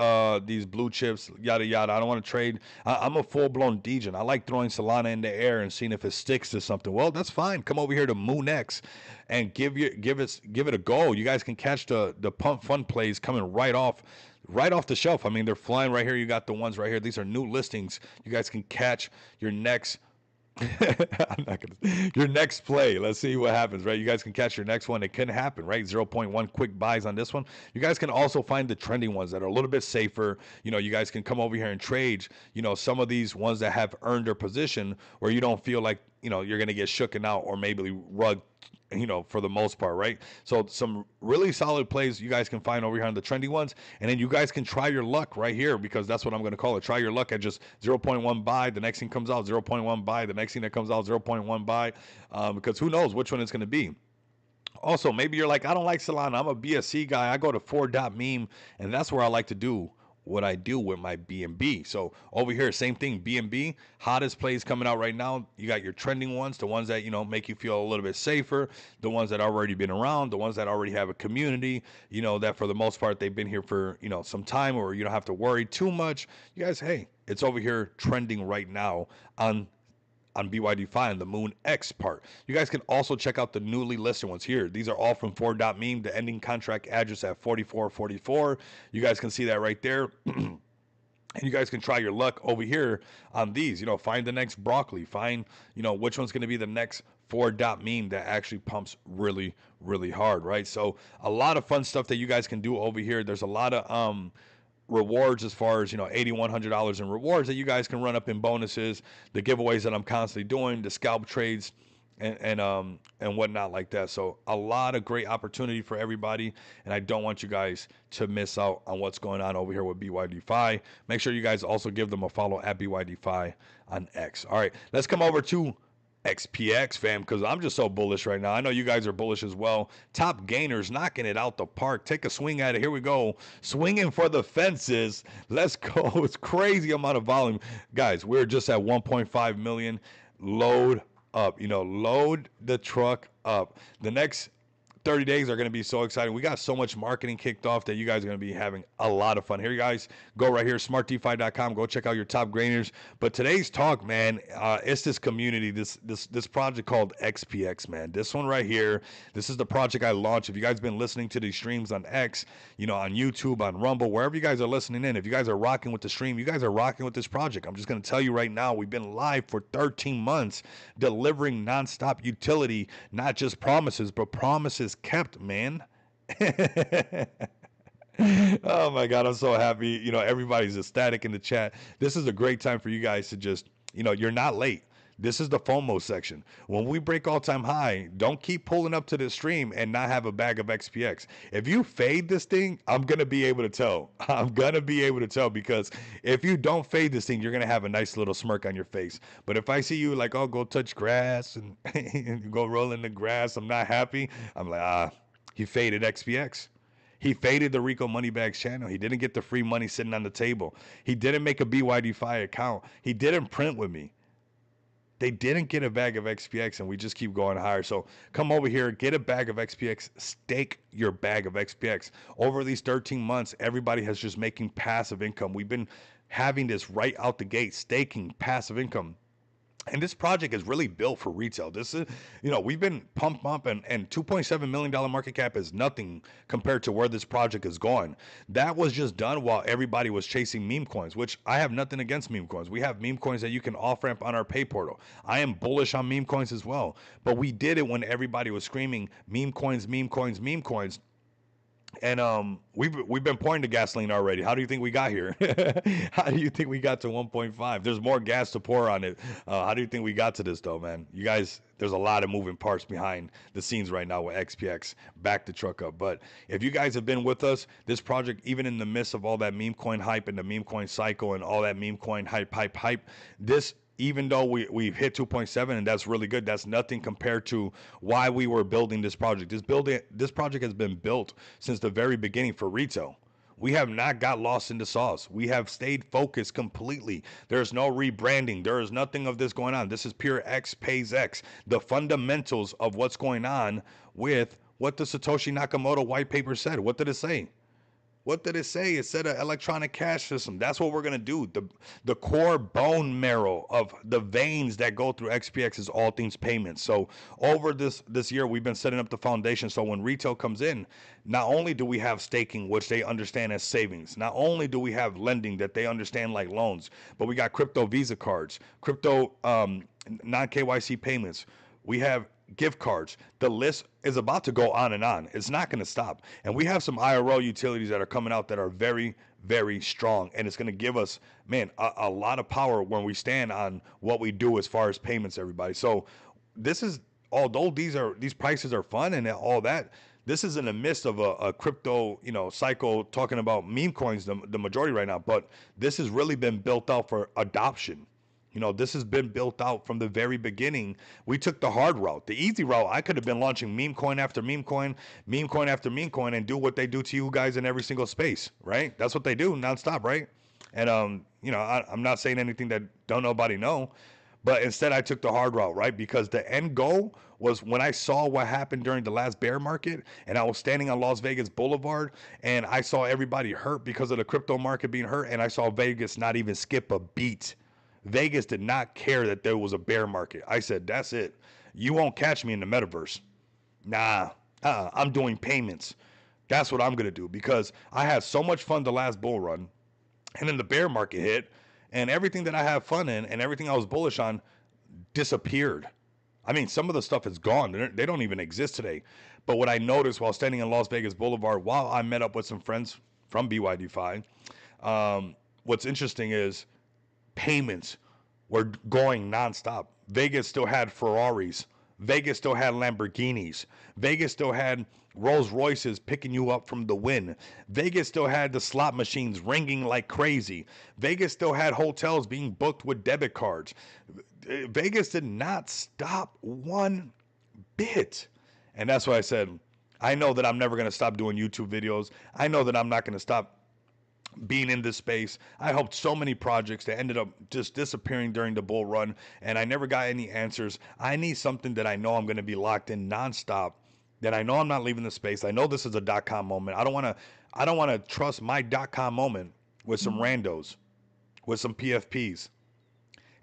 these blue chips, yada, yada. I don't want to trade. I'm a full-blown degen. I like throwing Solana in the air and seeing if it sticks to something. Well, that's fine. Come over here to MoonX and give it a go. You guys can catch the pump fund plays coming right off the shelf. I mean, they're flying right here. You got the ones right here. These are new listings. You guys can catch your next your next play. Let's see what happens, right? You guys can catch your next one. It can happen, right? 0.1 quick buys on this one. You guys can also find the trending ones that are a little bit safer. You guys can come over here and trade, some of these ones that have earned their position where you don't feel like, you're going to get shooken out or maybe rug, for the most part, right? So some really solid plays you guys can find over here on the trendy ones. And then you guys can try your luck right here, because that's what I'm going to call it. Try your luck at just 0.1 buy. The next thing comes out, 0.1 buy. The next thing that comes out, 0.1 buy. Because who knows which one it's going to be. Also, maybe you're like, I don't like Solana. I'm a BSC guy. I go to 4.meme, and that's where I like to do what I do with my BNB. So over here, same thing, BNB, hottest plays coming out right now. You got your trending ones, the ones that, make you feel a little bit safer, the ones that already been around, the ones that already have a community, that for the most part, they've been here for, some time, or you don't have to worry too much. You guys, hey, it's over here trending right now on BYD-Fi and the Moon X part. You guys can also check out the newly listed ones here. These are all from 4.meme, the ending contract address at 4444. You guys can see that right there. And you guys can try your luck over here on these. Find the next broccoli. Find, which one's going to be the next 4.meme that actually pumps really, really hard, right? So a lot of fun stuff that you guys can do over here. There's a lot of rewards as far as $8,100 in rewards that you guys can run up in bonuses, the giveaways that I'm constantly doing, the scalp trades and whatnot like that. So a lot of great opportunity for everybody, and I don't want you guys to miss out on what's going on over here with BYD-Fi. Make sure you guys also give them a follow at BYD-Fi on X. All right, let's come over to XPX, fam, because I'm just so bullish right now. I know you guys are bullish as well. Top gainers knocking it out the park. Take a swing at it. Here we go. Swinging for the fences. Let's go. It's crazy amount of volume. Guys, we're just at 1.5 million. Load up. Load the truck up. The next 30 days are going to be so exciting. We got so much marketing kicked off that you guys are going to be having a lot of fun. Here, you guys, go right here, smartdefi.com. Go check out your top gainers. But today's talk, man, it's this community, this project called XPX, man. This one right here, this is the project I launched. If you guys been listening to these streams on X, on YouTube, on Rumble, wherever you guys are listening in, if you guys are rocking with the stream, you guys are rocking with this project. I'm just going to tell you right now, we've been live for 13 months, delivering nonstop utility, not just promises, but promises kept, man. Oh my God, I'm so happy. Everybody's ecstatic in the chat. This is a great time for you guys to just, you're not late. This is the FOMO section. When we break all-time high, don't keep pulling up to the stream and not have a bag of XPX. If you fade this thing, I'm going to be able to tell. I'm going to be able to tell, because if you don't fade this thing, you're going to have a nice little smirk on your face. But if I see you like, oh, go touch grass and, and go roll in the grass, I'm not happy. I'm like, he faded XPX. He faded the Rico Moneybags channel. He didn't get the free money sitting on the table. He didn't make a BYD-Fi account. He didn't print with me. They didn't get a bag of XPX, and we just keep going higher. So come over here, get a bag of XPX, stake your bag of XPX. Over these 13 months, everybody has just making passive income. We've been having this right out the gate, staking passive income. And this project is really built for retail. This is, we've been pumped up, and $2.7 million market cap is nothing compared to where this project is going. That was just done while everybody was chasing meme coins, which I have nothing against meme coins. We have meme coins that you can off ramp on our pay portal. I am bullish on meme coins as well, but we did it when everybody was screaming meme coins, meme coins, meme coins. And we've been pouring the gasoline already. How do you think we got here? How do you think we got to 1.5? There's more gas to pour on it. How do you think we got to this though, man? You guys, there's a lot of moving parts behind the scenes right now with XPX. Back the truck up. But if you guys have been with us, this project, even in the midst of all that meme coin hype and the meme coin cycle and all that meme coin hype, this, even though we've hit 2.7, and that's really good, that's nothing compared to why we were building this project. This project has been built since the very beginning for retail. We have not got lost in the sauce. We have stayed focused completely. There's no rebranding. There is nothing of this going on. This is pure X pays X. The fundamentals of what's going on with what the Satoshi Nakamoto white paper said. What did it say? What did it say? It said an electronic cash system. That's what we're gonna do. The core bone marrow of the veins that go through XPX is all things payments. So over this year, we've been setting up the foundation. So when retail comes in, not only do we have staking, which they understand as savings, not only do we have lending that they understand like loans, but we got crypto Visa cards, crypto non KYC payments. We have gift cards. The list is about to go on and on. It's not going to stop. And we have some IRL utilities that are coming out that are very, very strong. And it's going to give us, man, a lot of power when we stand on what we do as far as payments, everybody. So this is, although these prices are fun and all that, this is in the midst of a crypto, cycle, talking about meme coins, the majority right now. But this has really been built out for adoption. This has been built out from the very beginning. We took the hard route. The easy route, I could have been launching meme coin after meme coin after meme coin, and do what they do to you guys in every single space, right? That's what they do nonstop, right? And I'm not saying anything that don't nobody know, but instead I took the hard route, right? Because the end goal was when I saw what happened during the last bear market, and I was standing on Las Vegas Boulevard, and I saw everybody hurt because of the crypto market being hurt, and I saw Vegas not even skip a beat. Vegas did not care that there was a bear market. I said, that's it. You won't catch me in the metaverse. Nah, I'm doing payments. That's what I'm going to do, because I had so much fun the last bull run, and then the bear market hit, and everything that I have fun in and everything I was bullish on disappeared. I mean, some of the stuff is gone. They don't even exist today. But what I noticed while standing in Las Vegas Boulevard, while I met up with some friends from BYD-Fi, what's interesting is payments were going nonstop. Vegas still had Ferraris. Vegas still had Lamborghinis. Vegas still had Rolls Royces picking you up from the win. Vegas still had the slot machines ringing like crazy. Vegas still had hotels being booked with debit cards. Vegas did not stop one bit. And that's why I said, I know that I'm never going to stop doing YouTube videos. I know that I'm not going to stop being in this space. I helped so many projects that ended up just disappearing during the bull run, and I never got any answers. I need something that I know I'm going to be locked in nonstop, that I know I'm not leaving the space. I know this is a .com moment. I don't want to trust my .com moment with some randos, with some PFPs.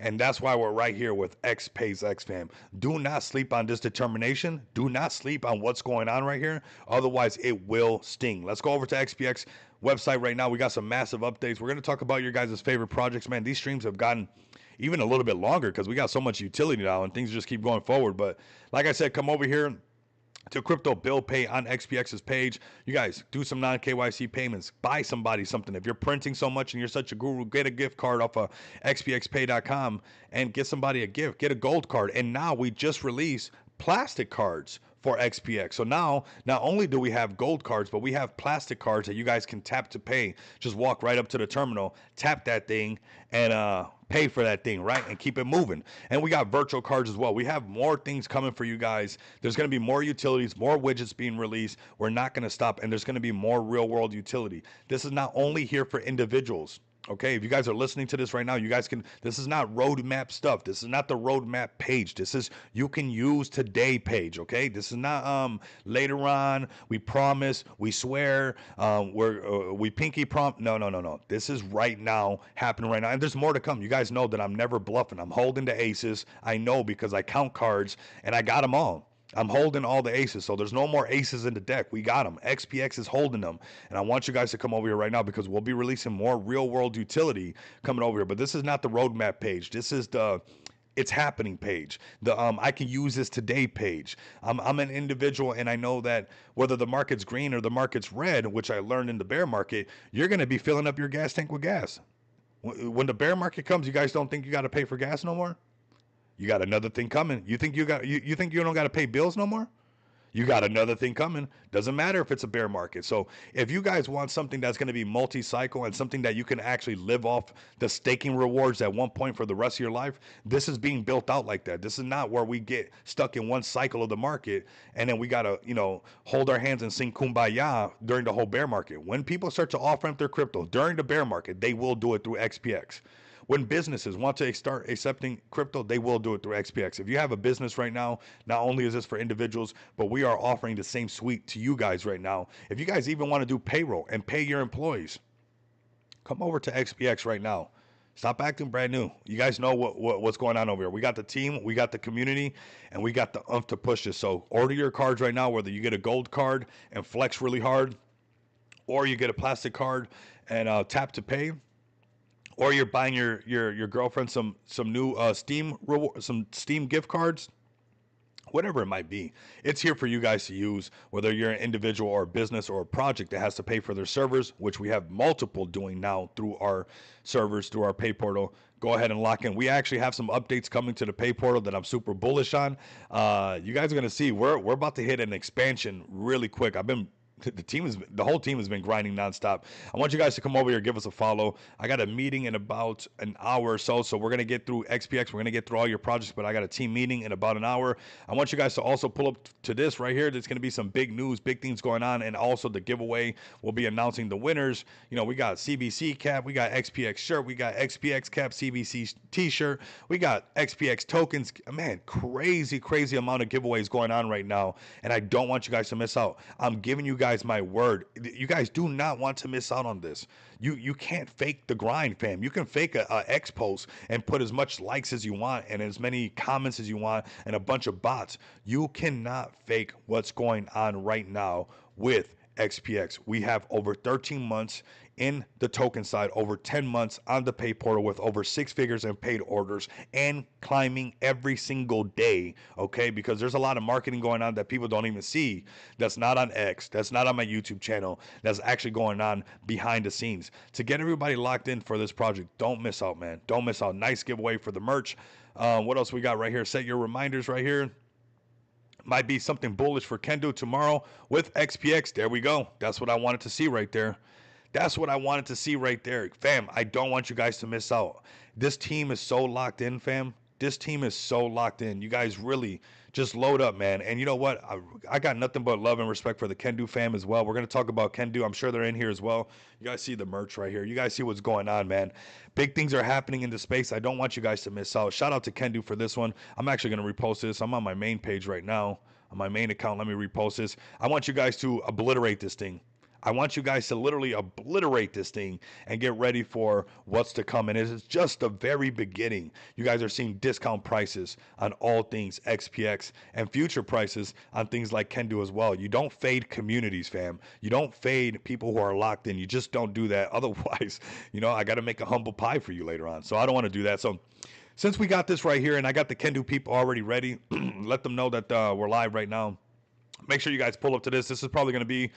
And that's why we're right here with X Pays X, fam. Do not sleep on this determination. Do not sleep on what's going on right here. Otherwise, it will sting. Let's go over to XPX website right now. We got some massive updates. We're going to talk about your guys' favorite projects. Man, these streams have gotten even a little bit longer because we got so much utility now and things just keep going forward. But like I said, come over here to Crypto Bill Pay on XPX's page. You guys do some non-KYC payments. Buy somebody something. If you're printing so much and you're such a guru, get a gift card off of xpxpay.com and get somebody a gift. Get a gold card. And now we just released plastic cards for XPX. So now, not only do we have gold cards, but we have plastic cards that you guys can tap to pay. Just walk right up to the terminal, tap that thing, and pay for that thing, right? And keep it moving. And we got virtual cards as well. We have more things coming for you guys. There's going to be more utilities, more widgets being released. We're not going to stop, and there's going to be more real world utility. This is not only here for individuals. Okay, if you guys are listening to this right now, you guys can. This is not roadmap stuff. This is not the roadmap page. This is you can use today page. Okay, this is not later on. We promise. We swear. We pinky prompt. No, no, no, no. This is right now happening right now, and there's more to come. You guys know that I'm never bluffing. I'm holding the aces. I know because I count cards and I got them all. I'm holding all the aces, so there's no more aces in the deck. We got them. XPX is holding them, and I want you guys to come over here right now because we'll be releasing more real-world utility coming over here. But this is not the roadmap page. This is the it's happening page. The I can use this today page. I'm an individual, and I know that whether the market's green or the market's red, which I learned in the bear market, you're going to be filling up your gas tank with gas. When the bear market comes, you guys don't think you got to pay for gas no more? You got another thing coming. You think you don't got to pay bills no more? You got another thing coming. Doesn't matter if it's a bear market. So if you guys want something that's going to be multi-cycle and something that you can actually live off the staking rewards at one point for the rest of your life, this is being built out like that. This is not where we get stuck in one cycle of the market and then we got to, hold our hands and sing kumbaya during the whole bear market. When people start to off-ramp their crypto during the bear market, they will do it through XPX. When businesses want to start accepting crypto, they will do it through XPX. If you have a business right now, not only is this for individuals, but we are offering the same suite to you guys right now. If you guys even want to do payroll and pay your employees, come over to XPX right now. Stop acting brand new. You guys know what's going on over here. We got the team, we got the community, and we got the umph to push this. So order your cards right now, whether you get a gold card and flex really hard, or you get a plastic card and tap to pay, or you're buying your girlfriend some new some Steam gift cards, whatever it might be. It's here for you guys to use, whether you're an individual or a business or a project that has to pay for their servers, which we have multiple doing now through our servers, through our pay portal. Go ahead and lock in. We actually have some updates coming to the pay portal that I'm super bullish on. You guys are gonna see we're about to hit an expansion really quick. The whole team has been grinding nonstop. I want you guys to come over here, give us a follow. I got a meeting in about an hour or so we're gonna get through XPX. We're gonna get through all your projects, but I got a team meeting in about an hour. I want you guys to also pull up to this right here. There's gonna be some big news, big things going on, and also the giveaway. We'll be announcing the winners. We got CBC cap, we got XPX shirt, we got XPX cap, CBC t-shirt, we got XPX tokens. Man, crazy amount of giveaways going on right now, and I don't want you guys to miss out. I'm giving you guys my word. You guys do not want to miss out on this. You can't fake the grind, fam. You can fake a X post and put as much likes as you want and as many comments as you want and a bunch of bots. You cannot fake what's going on right now with XPX. We have over 13 months in the token side, over 10 months on the pay portal with over 6 figures in paid orders and climbing every single day, okay? Because there's a lot of marketing going on that people don't even see. That's not on X, that's not on my YouTube channel, that's actually going on behind the scenes. To get everybody locked in for this project, don't miss out, man. Don't miss out. Nice giveaway for the merch. What else we got right here? Set your reminders right here. Might be something bullish for Kendo tomorrow with XPX. There we go. That's what I wanted to see right there. That's what I wanted to see right there. Fam, I don't want you guys to miss out. This team is so locked in, fam. This team is so locked in. You guys really just load up, man. And you know what? I got nothing but love and respect for the Kendu fam as well. We're going to talk about Kendu. I'm sure they're in here as well. You guys see the merch right here. You guys see what's going on, man. Big things are happening in the space. I don't want you guys to miss out. Shout out to Kendu for this one. I'm actually going to repost this. I'm on my main page right now. On my main account, let me repost this. I want you guys to obliterate this thing. I want you guys to literally obliterate this thing and get ready for what's to come. And it is just the very beginning. You guys are seeing discount prices on all things XPX and future prices on things like Kendu as well. You don't fade communities, fam. You don't fade people who are locked in. You just don't do that. Otherwise, I got to make a humble pie for you later on. So I don't want to do that. So since we got this right here and I got the Kendu people already ready, let them know that we're live right now. Make sure you guys pull up to this. This is probably going to be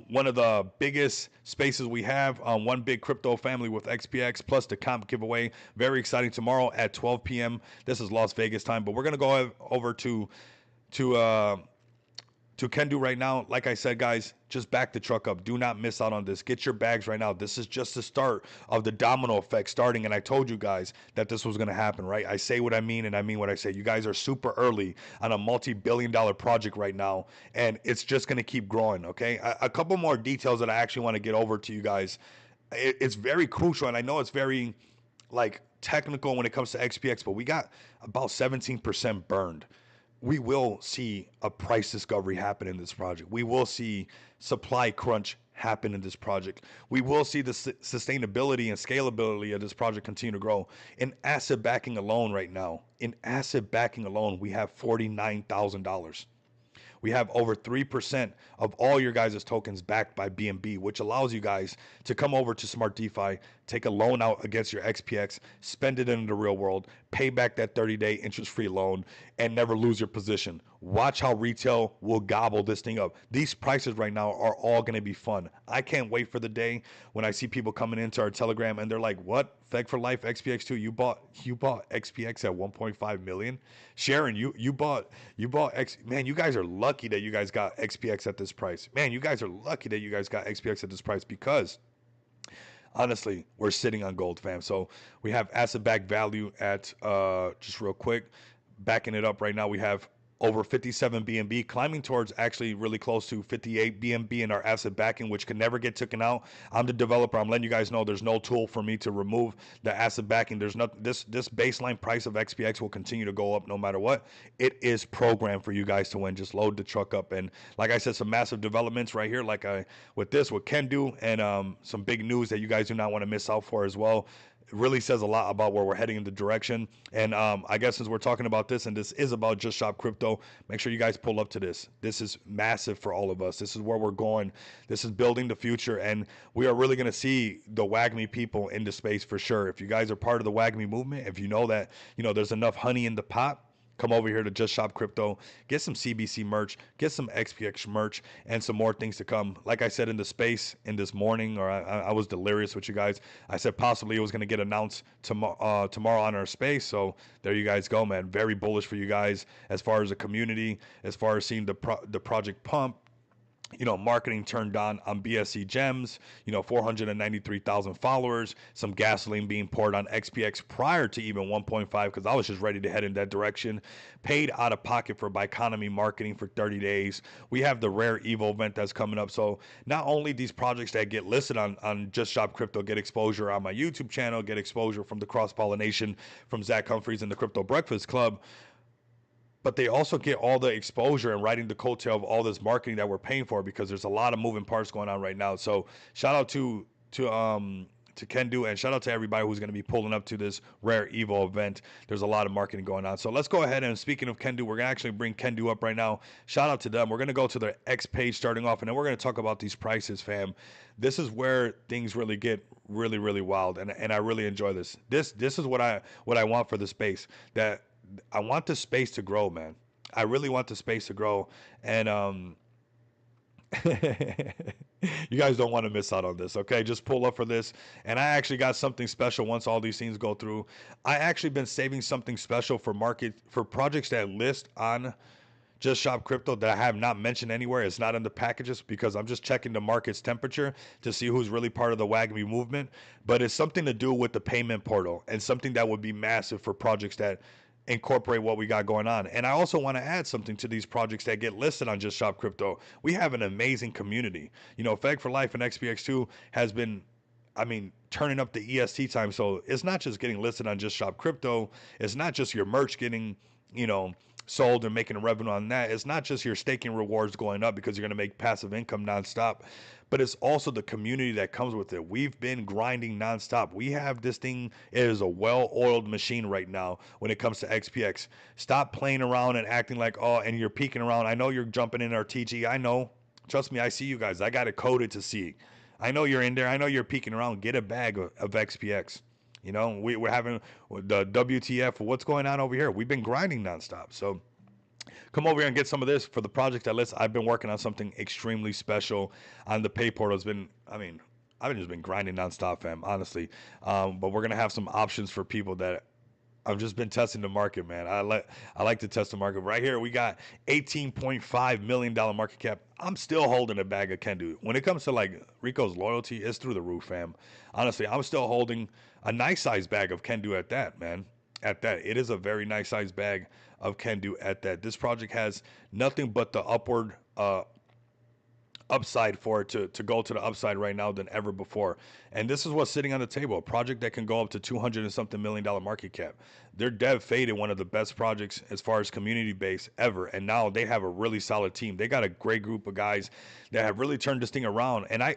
one of the biggest spaces we have. One big crypto family with XPX plus the comp giveaway. Very exciting tomorrow at 12 p.m. This is Las Vegas time, but we're going to go over to Kendu right now. Like I said, guys, just back the truck up. Do not miss out on this. Get your bags right now. This is just the start of the domino effect starting. And I told you guys that this was going to happen, right? I say what I mean and I mean what I say. You guys are super early on a multi-billion-dollar project right now. And it's just going to keep growing, okay? A couple more details that I actually want to get over to you guys it's very crucial, and I know it's very like technical when it comes to XPX, but we got about 17% burned. We will see a price discovery happen in this project. We will see supply crunch happen in this project. We will see the sustainability and scalability of this project continue to grow. In asset backing alone, right now, in asset backing alone, we have $49,000. We have over 3% of all your guys' tokens backed by BNB, which allows you guys to come over to Smart DeFi, take a loan out against your XPX, spend it in the real world, pay back that 30-day interest-free loan, and never lose your position. Watch how retail will gobble this thing up. These prices right now are all going to be fun. I can't wait for the day when I see people coming into our Telegram and they're like, "What? Feg for Life XPX2? You bought XPX at 1.5 million? Sharon, you bought X. Man, you guys are lucky that you guys got XPX at this price. Man, you guys are lucky that you guys got XPX at this price because honestly, we're sitting on gold, fam. So we have asset back value at just real quick, backing it up right now. We have over 57 BNB, climbing towards actually really close to 58 BNB in our asset backing, which can never get taken out. I'm the developer. I'm letting you guys know there's no tool for me to remove the asset backing. There's not this baseline price of XPX will continue to go up no matter what. It is programmed for you guys to win. Just load the truck up, and like I said, some massive developments right here, like I with this, what Ken do, and some big news that you guys do not want to miss out for as well. It really says a lot about where we're heading in the direction. And I guess since we're talking about this and this is about Just Shop Crypto, make sure you guys pull up to this. This is massive for all of us. This is where we're going. This is building the future. And we are really going to see the WAGMI people in the space for sure. If you guys are part of the WAGMI movement, if you know that, there's enough honey in the pot, come over here to Just Shop Crypto, get some CBC merch, get some XPX merch, and some more things to come. Like I said in the space in this morning, or I was delirious with you guys. I said possibly it was going to get announced tomorrow on our space. So there you guys go, man. Very bullish for you guys as far as the community, as far as seeing the project pump. Marketing turned on BSC Gems, 493,000 followers, some gasoline being poured on XPX prior to even 1.5 because I was just ready to head in that direction. Paid out of pocket for Biconomy marketing for 30 days. We have the Rare Evo event that's coming up. So not only these projects that get listed on Just Shop Crypto get exposure on my YouTube channel, get exposure from the cross-pollination from Zach Humphreys and the Crypto Breakfast Club, but they also get all the exposure and riding the coattail of all this marketing that we're paying for because there's a lot of moving parts going on right now. So shout out to Kendu and shout out to everybody who's going to be pulling up to this Rare Evo event. There's a lot of marketing going on. So let's go ahead and speaking of Kendu, we're going to actually bring Kendu up right now. Shout out to them. We're going to go to their X page starting off and then we're going to talk about these prices, fam. This is where things really get really, really wild and I really enjoy this. This is what I want for the space. That I want the space to grow, man. I really want the space to grow. And you guys don't want to miss out on this, okay? Just pull up for this. And I actually got something special once all these things go through. I actually been saving something special for projects that list on Just Shop Crypto that I have not mentioned anywhere. It's not in the packages because I'm just checking the market's temperature to see who's really part of the WAGMI movement. But it's something to do with the payment portal and something that would be massive for projects that incorporate what we got going on. And I also want to add something to these projects that get listed on Just Shop Crypto. We have an amazing community. Feg for Life and XPX2 has been, turning up the EST time. So it's not just getting listed on Just Shop Crypto. It's not just your merch getting, sold and making a revenue on that. It's not just your staking rewards going up because you're going to make passive income nonstop, but it's also the community that comes with it. We've been grinding nonstop. We have this thing. It is a well-oiled machine right now when it comes to XPX. Stop playing around and acting like, and you're peeking around. I know you're jumping in our TG. I know. Trust me, I see you guys. I got it coded to see. I know you're in there. I know you're peeking around. Get a bag of XPX. We're having the WTF. What's going on over here? We've been grinding nonstop. So come over here and get some of this for the project that list. I've been working on something extremely special on the pay portal. I've just been grinding nonstop, fam, honestly. But we're going to have some options for people that I've just been testing the market, man. I like to test the market. Right here, we got $18.5 million market cap. I'm still holding a bag of Kendu. When it comes to like Rico's loyalty, it's through the roof, fam. Honestly, I'm still holding a nice size bag of Kendu at that, man. At that. It is a very nice size bag of Kendu at that. This project has nothing but the upward upside for it to go to the upside right now than ever before. And this is what's sitting on the table, a project that can go up to 200 and something $1 million market cap. Their dev faded one of the best projects as far as community base ever. And now they have a really solid team. They got a great group of guys that have really turned this thing around. And I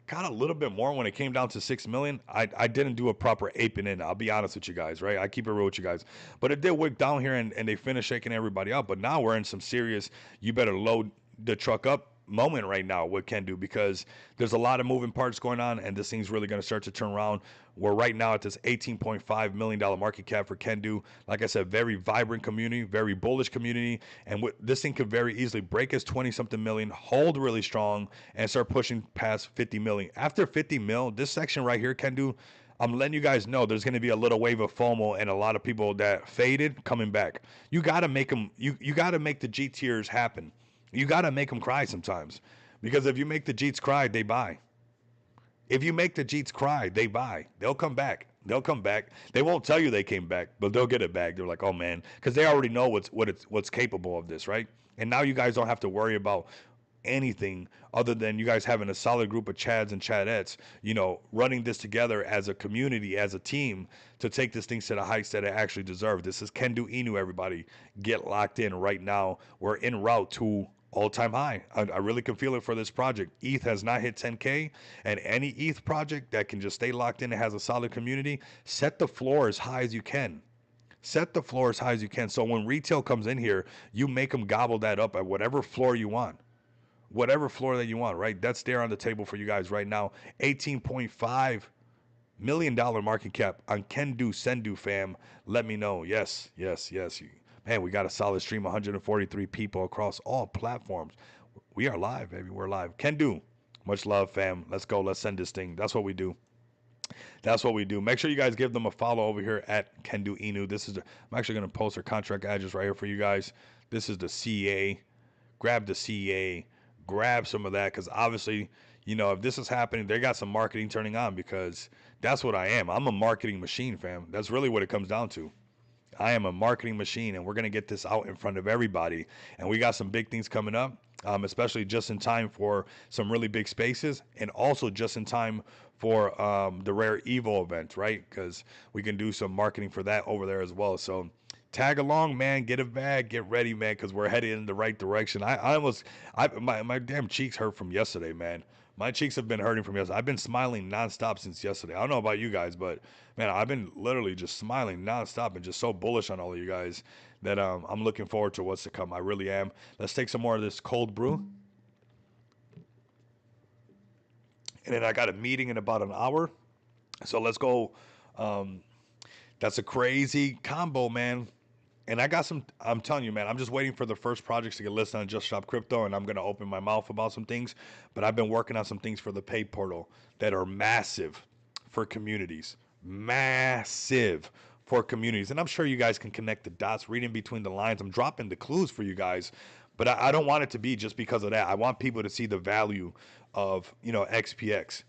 got a little bit more when it came down to 6 million. I didn't do a proper aping in. I'll be honest with you guys, right? I keep it real with you guys. But it did wick down here and they finished shaking everybody out. But now we're in some serious, you better load the truck up moment right now with Can Do, because there's a lot of moving parts going on and this thing's really going to start to turn around. We're right now at this $18.5 million market cap for Can Do. Like I said, very vibrant community, very bullish community, and this thing could very easily break its 20 something million, hold really strong, and start pushing past 50 million. After 50 mil, this section right here, Can Do, I'm letting you guys know there's going to be a little wave of FOMO and a lot of people that faded coming back. You got to make them, you got to make the G tiers happen. You got to make them cry sometimes, because if you make the Jeets cry, they buy. If you make the Jeets cry, they buy. They'll come back. They'll come back. They won't tell you they came back, but they'll get it back. They're like, oh man, because they already know what's capable of this, right? And now you guys don't have to worry about anything other than you guys having a solid group of Chads and Chadettes, running this together as a community, as a team, to take this thing to the heights that it actually deserves. This is Can Do Inu, everybody. Get locked in right now. We're en route to all-time high. I really can feel it for this project. ETH has not hit 10K, and any ETH project that can just stay locked in and has a solid community, set the floor as high as you can. Set the floor as high as you can. So when retail comes in here, you make them gobble that up at whatever floor you want. Whatever floor that you want, right? That's there on the table for you guys right now. $18.5 million market cap on Can Do Sendu, fam. Let me know. Yes. Man, we got a solid stream, 143 people across all platforms. We are live, baby. We're live. Can Do. Much love, fam. Let's go. Let's send this thing. That's what we do. That's what we do. Make sure you guys give them a follow over here at Can Do Inu. I'm actually going to post their contract address right here for you guys. This is the CA. Grab the CA. Grab some of that, because obviously, if this is happening, they got some marketing turning on, because that's what I am. I'm a marketing machine, fam. That's really what it comes down to. I am a marketing machine, and we're going to get this out in front of everybody. And we got some big things coming up, especially just in time for some really big spaces, and also just in time for the Rare Evo event, right? Because we can do some marketing for that over there as well. So tag along, man. Get a bag. Get ready, man, because we're headed in the right direction. My damn cheeks hurt from yesterday, man. My cheeks have been hurting from yesterday. I've been smiling nonstop since yesterday. I don't know about you guys, but man, I've been literally just smiling nonstop and just so bullish on all of you guys that I'm looking forward to what's to come. I really am. Let's take some more of this cold brew. And then I got a meeting in about an hour. So let's go. That's a crazy combo, man. And I got I'm telling you, man, I'm just waiting for the first projects to get listed on Just Shop Crypto, and I'm going to open my mouth about some things. But I've been working on some things for the pay portal that are massive for communities. Massive for communities. And I'm sure you guys can connect the dots, reading between the lines. I'm dropping the clues for you guys. But I don't want it to be just because of that. I want people to see the value of, XPX,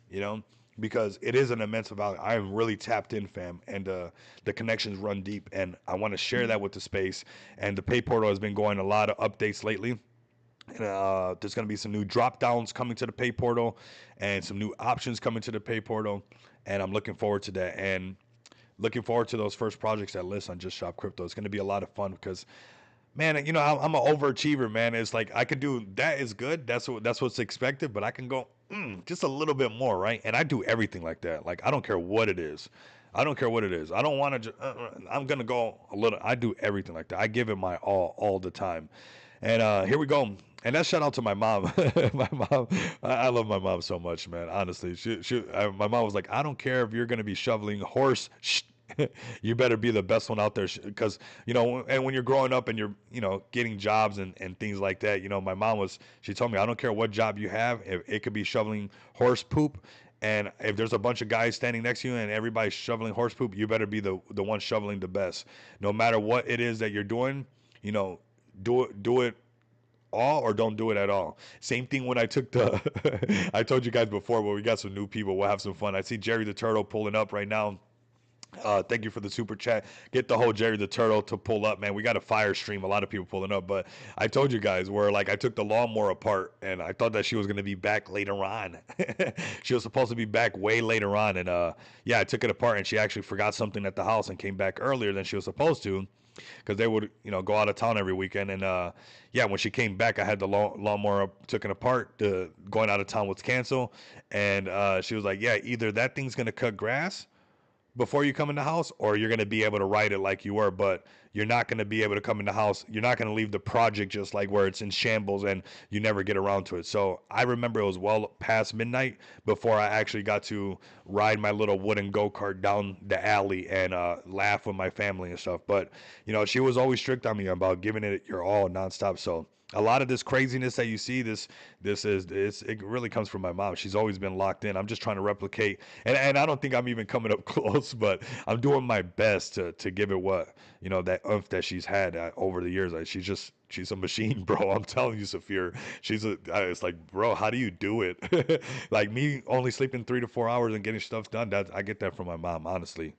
because it is an immense value. I am really tapped in, fam, and the connections run deep, and I want to share that with the space. And the pay portal has been going a lot of updates lately. And, there's going to be some new drop downs coming to the pay portal, and some new options coming to the pay portal, and I'm looking forward to that, and looking forward to those first projects that list on Just Shop Crypto. It's going to be a lot of fun, because man, I'm an overachiever, man. It's like I could do that is good. That's what's expected, but I can go just a little bit more, right? And I do everything like that. Like I don't care what it is. I don't care what it is. I don't want to. I'm gonna go a little. I do everything like that. I give it my all the time. And here we go. And that's shout out to my mom. My mom, I love my mom so much, man. Honestly, my mom was like, I don't care if you're gonna be shoveling horse. You better be the best one out there, because and when you're growing up and you're getting jobs and things like that, my mom she told me, I don't care what job you have, if it could be shoveling horse poop, and if there's a bunch of guys standing next to you and everybody's shoveling horse poop, you better be the one shoveling the best, no matter what it is that you're doing. Do it all or don't do it at all. Same thing when I took I told you guys before, but we got some new people. We'll have some fun. I see Jerry the Turtle pulling up right now. Thank you for the super chat. Get the whole Jerry the Turtle to pull up, man. We got a fire stream. A lot of people pulling up, but I told you guys where like I took the lawnmower apart, and I thought that she was gonna be back later on. She was supposed to be back way later on, and yeah, I took it apart, and she actually forgot something at the house and came back earlier than she was supposed to, because they would go out of town every weekend, and yeah, when she came back, I had the lawnmower took it apart. The going out of town was canceled, and she was like, yeah, either that thing's gonna cut grass before you come in the house, or you're going to be able to write it like you were, but you're not going to be able to come in the house. You're not going to leave the project just like where it's in shambles and you never get around to it. So I remember it was well past midnight before I actually got to ride my little wooden go-kart down the alley and laugh with my family and stuff. But she was always strict on me about giving it your all nonstop. So a lot of this craziness that you see, it really comes from my mom. She's always been locked in. I'm just trying to replicate, and I don't think I'm even coming up close, but I'm doing my best to give it what that oomph that she's had over the years. Like, she's a machine, bro. I'm telling you, Saphir. It's like, bro, how do you do it? Like me only sleeping 3 to 4 hours and getting stuff done. I get that from my mom. Honestly,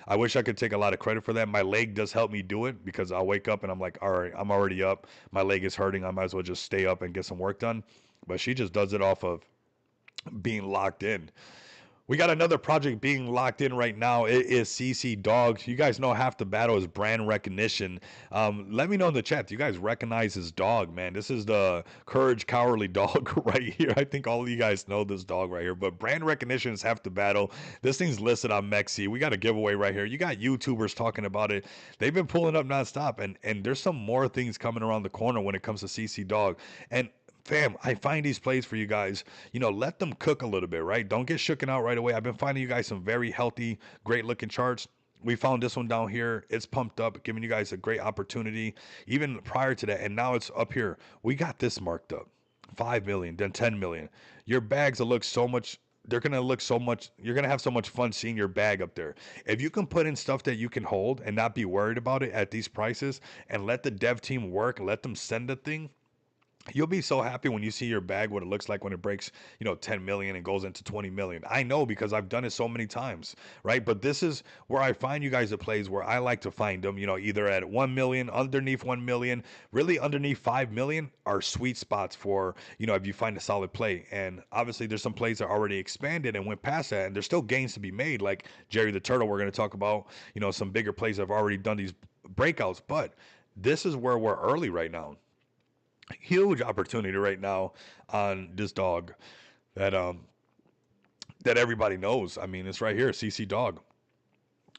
I wish I could take a lot of credit for that. My leg does help me do it because I'll wake up and I'm like, all right, I'm already up. My leg is hurting. I might as well just stay up and get some work done. But she just does it off of being locked in. We got another project being locked in right now. It is CC Dogs. You guys know half the battle is brand recognition. Let me know in the chat. Do you guys recognize his dog, man? This is the Courage Cowardly Dog right here. I think all of you guys know this dog right here. But brand recognition is half the battle. This thing's listed on Mexi. We got a giveaway right here. You got YouTubers talking about it. They've been pulling up nonstop. And there's some more things coming around the corner when it comes to CC Dog. And fam, I find these plays for you guys. Let them cook a little bit, right? Don't get shooken out right away. I've been finding you guys some very healthy, great looking charts. We found this one down here. It's pumped up, giving you guys a great opportunity, even prior to that. And now it's up here. We got this marked up 5 million, then 10 million. Your bags will look so much. They're going to look so much. You're going to have so much fun seeing your bag up there. If you can put in stuff that you can hold and not be worried about it at these prices and let the dev team work, let them send the thing, you'll be so happy when you see your bag, what it looks like when it breaks 10 million and goes into 20 million. I know because I've done it so many times, right? But this is where I find you guys the plays where I like to find them, either at 1 million, underneath 1 million, really underneath 5 million are sweet spots for, if you find a solid play. And obviously there's some plays that already expanded and went past that, and there's still gains to be made, like Jerry the Turtle. We're going to talk about, some bigger plays that have already done these breakouts, but this is where we're early right now. Huge opportunity right now on this dog that that everybody knows. I mean, it's right here, CC Dog.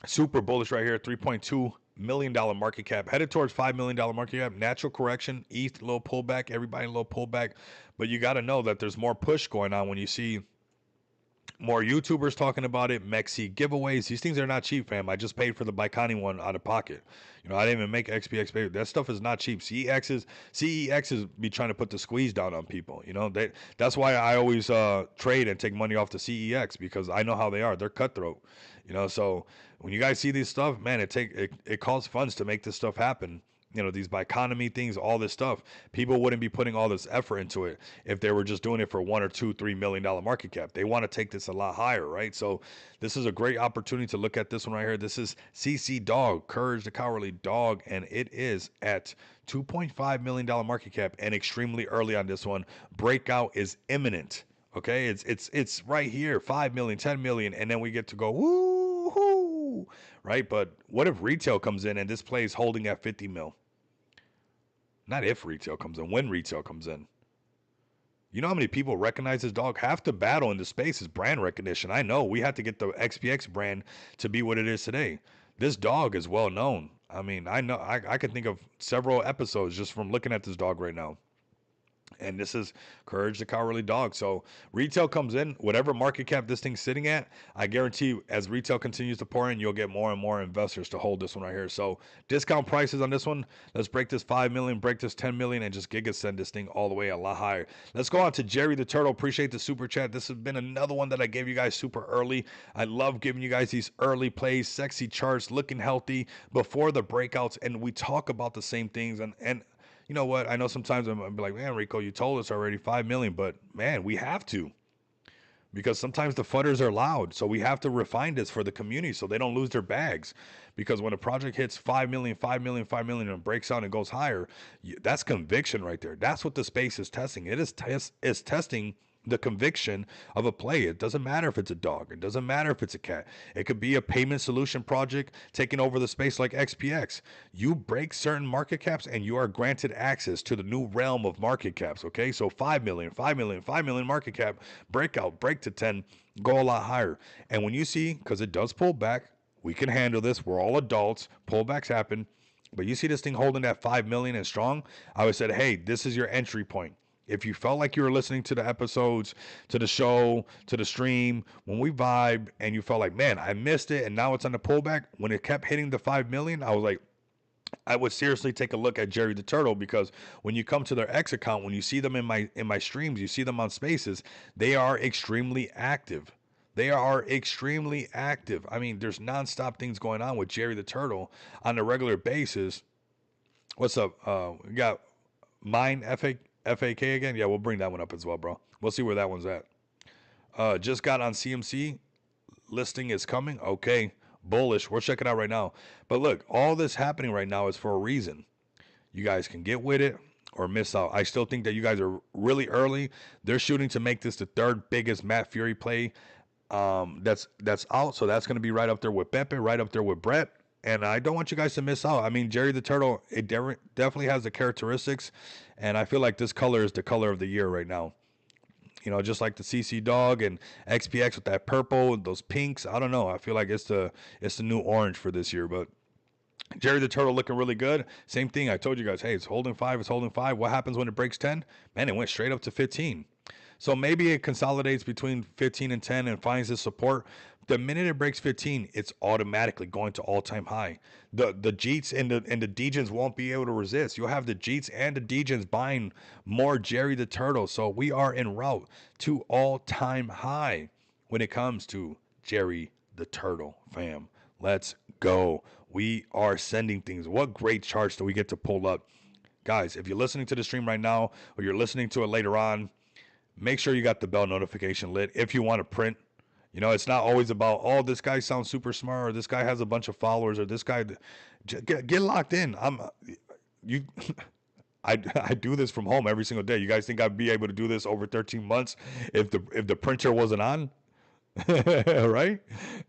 Super bullish right here, $3.2 million market cap, headed towards $5 million market cap. Natural correction, ETH, little pullback, everybody a little pullback, but you got to know that there's more push going on when you see more YouTubers talking about it, Mexi giveaways. These things are not cheap, fam. I just paid for the Baikani one out of pocket. I didn't even make XPX pay. That stuff is not cheap. CEXs be trying to put the squeeze down on people. That's why I always trade and take money off the CEX, because I know how they are. They're cutthroat. So when you guys see this stuff, man, it costs funds to make this stuff happen. These Biconomy things, all this stuff, people wouldn't be putting all this effort into it if they were just doing it for $1 or $2, $3 million market cap. They want to take this a lot higher, right? So this is a great opportunity to look at this one right here. This is CC Dog, Courage the Cowardly Dog, and it is at $2.5 million market cap and extremely early on this one. Breakout is imminent. Okay, it's right here, 5 million, 10 million, and then we get to go woo, right? But what if retail comes in and this play is holding at 50 mil? Not if retail comes in, when retail comes in. You know how many people recognize this dog? Half the battle in the space is brand recognition. I know we had to get the XPX brand to be what it is today. This dog is well known. I mean, I know I can think of several episodes just from looking at this dog right now. And this is Courage the Cowardly Dog. So retail comes in, whatever market cap this thing's sitting at, I guarantee you, as retail continues to pour in, you'll get more and more investors to hold this one right here. So discount prices on this one. Let's break this 5 million, break this 10 million, and just giga send this thing all the way a lot higher. Let's go on to Jerry the Turtle. Appreciate the super chat. This has been another one that I gave you guys super early. I love giving you guys these early plays, sexy charts, looking healthy before the breakouts, and we talk about the same things. And you know what? I know sometimes I'm like, man, Rico, you told us already 5 million, but man, we have to, because sometimes the fudders are loud. So we have to refine this for the community so they don't lose their bags. Because when a project hits 5 million, 5 million, 5 million and breaks out and goes higher, that's conviction right there. That's what the space is testing. It is testing the conviction of a play. It doesn't matter if it's a dog. It doesn't matter if it's a cat. It could be a payment solution project taking over the space like XPX. You break certain market caps and you are granted access to the new realm of market caps. Okay, so 5 million, 5 million, 5 million market cap, breakout, break to 10, go a lot higher. And when you see, because it does pull back, we can handle this. We're all adults. Pullbacks happen. But you see this thing holding that 5 million and strong, I would said, hey, this is your entry point. If you felt like you were listening to the episodes, to the show, to the stream, when we vibe and you felt like, man, I missed it and now it's on the pullback, when it kept hitting the 5 million, I was like, I would seriously take a look at Jerry the Turtle, because when you come to their X account, when you see them in my streams, you see them on spaces, they are extremely active. They are extremely active. I mean, there's nonstop things going on with Jerry the Turtle on a regular basis. What's up? We got Mine FAK again? Yeah, we'll bring that one up as well, bro. We'll see where that one's at. Just got on CMC. Listing is coming. Okay. Bullish. We'll check it out right now. But look, all this happening right now is for a reason. You guys can get with it or miss out. I still think that you guys are really early. They're shooting to make this the third biggest Matt Fury play that's out. So that's going to be right up there with Pepe, right up there with Brett. And I don't want you guys to miss out. I mean, Jerry the Turtle, it definitely has the characteristics. And I feel like this color is the color of the year right now. You know, just like the CC Dog and XPX with that purple, those pinks. I don't know. I feel like it's the new orange for this year. But Jerry the Turtle looking really good. Same thing. I told you guys, hey, it's holding 5. It's holding 5. What happens when it breaks 10? Man, it went straight up to 15. So maybe it consolidates between 15 and 10 and finds this support. The minute it breaks 15, it's automatically going to all-time high. The Jeets and the Degens won't be able to resist. You'll have the Jeets and the Degens buying more Jerry the Turtle. So we are en route to all-time high when it comes to Jerry the Turtle, fam. Let's go. We are sending things. What great charts do we get to pull up? Guys, if you're listening to the stream right now or you're listening to it later on, make sure you got the bell notification lit if you want to print. You know, it's not always about, oh, this guy sounds super smart, or this guy has a bunch of followers, or this guy. Get locked in. I do this from home every single day. You guys think I'd be able to do this over 13 months if the printer wasn't on? Right?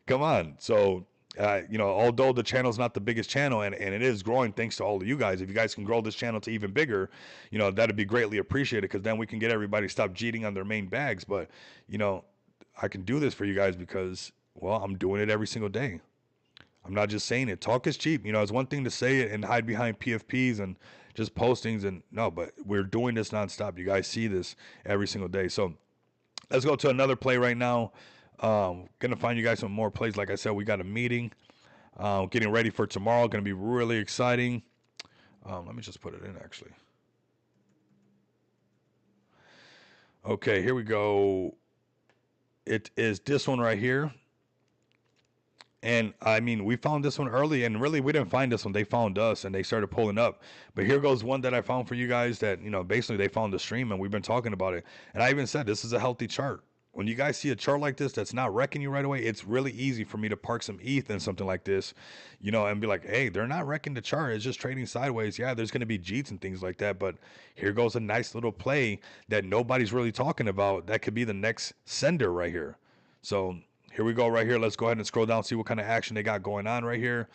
Come on. So, you know, although the channel's not the biggest channel and it is growing thanks to all of you guys, if you guys can grow this channel to even bigger, you know, that'd be greatly appreciated, because then we can get everybody to stop cheating on their main bags. But, you know, I can do this for you guys because, well, I'm doing it every single day. I'm not just saying it. Talk is cheap. You know, it's one thing to say it and hide behind PFPs and just postings and no, but we're doing this nonstop. You guys see this every single day. So let's go to another play right now. Gonna find you guys some more plays. Like I said, we got a meeting. Getting ready for tomorrow. Gonna be really exciting. Let me just put it in actually. Okay, here we go. It is this one right here. And I mean, we found this one early, and really we didn't find this one. They found us and they started pulling up. But here goes one that I found for you guys that, you know, basically they found the stream and we've been talking about it. And I even said this is a healthy chart. When you guys see a chart like this that's not wrecking you right away, it's really easy for me to park some ETH in something like this, you know, and be like, hey, they're not wrecking the chart. It's just trading sideways. Yeah, there's going to be Jeets and things like that. But here goes a nice little play that nobody's really talking about. That could be the next sender right here. So here we go right here. Let's go ahead and scroll down, see what kind of action they got going on right here.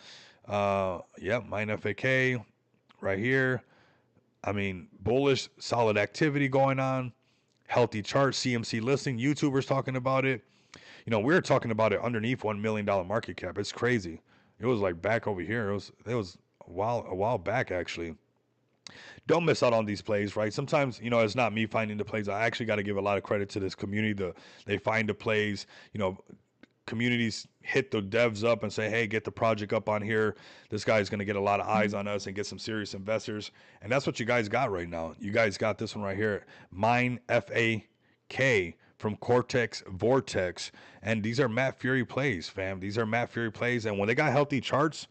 Yep, Mine FAK right here. I mean, bullish, solid activity going on. Healthy chart, CMC listing, YouTubers talking about it. You know, we were talking about it underneath $1 million market cap. It's crazy. It was like back over here. It was a while back actually. Don't miss out on these plays, right? Sometimes, you know, it's not me finding the plays. I actually got to give a lot of credit to this community. They find the plays, you know, communities hit the devs up and say, hey, get the project up on here. This guy's going to get a lot of eyes on us and get some serious investors. And that's what you guys got right now. You guys got this one right here. Mine FAK from Cortex Vortex. And these are Matt Fury plays, fam. These are Matt Fury plays. And when they got healthy charts,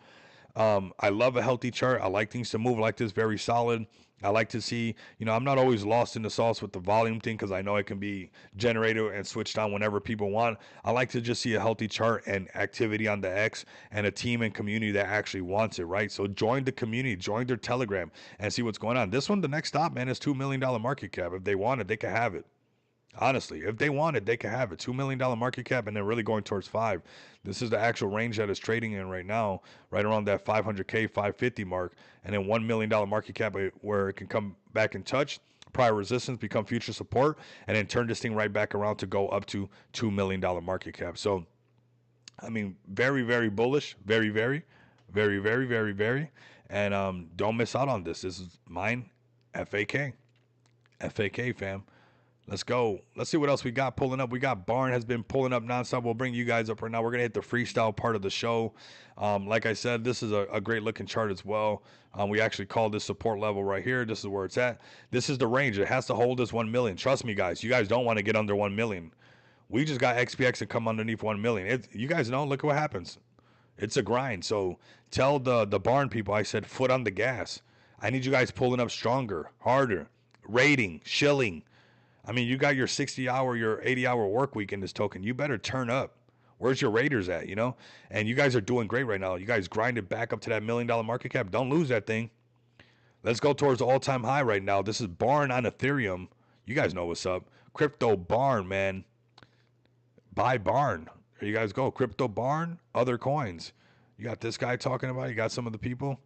I love a healthy chart. I like things to move like this, very solid. I like to see, I'm not always lost in the sauce with the volume thing because I know it can be generated and switched on whenever people want. I like to just see a healthy chart and activity on the X and a team and community that actually wants it, right? So join the community, join their Telegram and see what's going on. This one, the next stop, man, is $2 million market cap. If they want it, they can have it. Honestly, if they wanted, they could have it. $2 million market cap, and they're really going towards five. This is the actual range that is trading in right now, right around that 500K, 550 mark, and then $1 million market cap where it can come back and touch prior resistance, become future support, and then turn this thing right back around to go up to $2 million market cap. So, I mean, very, very bullish, very, very, very, very, very, very, and don't miss out on this. This is mine, FAK, FAK, fam. Let's go. Let's see what else we got pulling up. We got Barn has been pulling up nonstop. We'll bring you guys up right now. We're going to hit the freestyle part of the show. Like I said, this is a great looking chart as well. We actually called this support level right here. This is where it's at. This is the range. It has to hold this 1 million. Trust me, guys. You guys don't want to get under 1 million. We just got XPX to come underneath 1 million. You guys know, look at what happens. It's a grind. So tell the Barn people, I said, foot on the gas. I need you guys pulling up stronger, harder, rating, shilling. I mean, you got your 60-hour, your 80-hour work week in this token. You better turn up. Where's your Raiders at, And you guys are doing great right now. You guys grinded back up to that $1 million market cap. Don't lose that thing. Let's go towards the all-time high right now. This is Barn on Ethereum. You guys know what's up. Crypto Barn, man. Buy Barn. There you guys go. Crypto Barn, other coins. You got this guy talking about it. You got some of the people.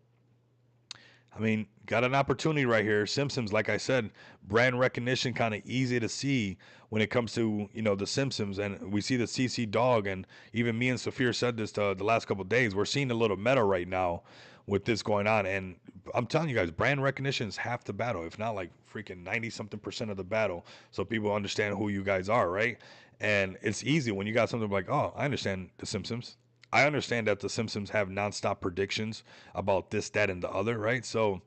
I mean, got an opportunity right here. Simpsons, like I said, brand recognition kind of easy to see when it comes to, the Simpsons. And we see the CC dog. And even me and Saphir said this the last couple of days. We're seeing a little meta right now with this going on. And I'm telling you guys, brand recognition is half the battle, if not like freaking 90-something% of the battle. So people understand who you guys are, right? And it's easy when you got something like, oh, I understand the Simpsons. I understand that the Simpsons have nonstop predictions about this, that, and the other, right? So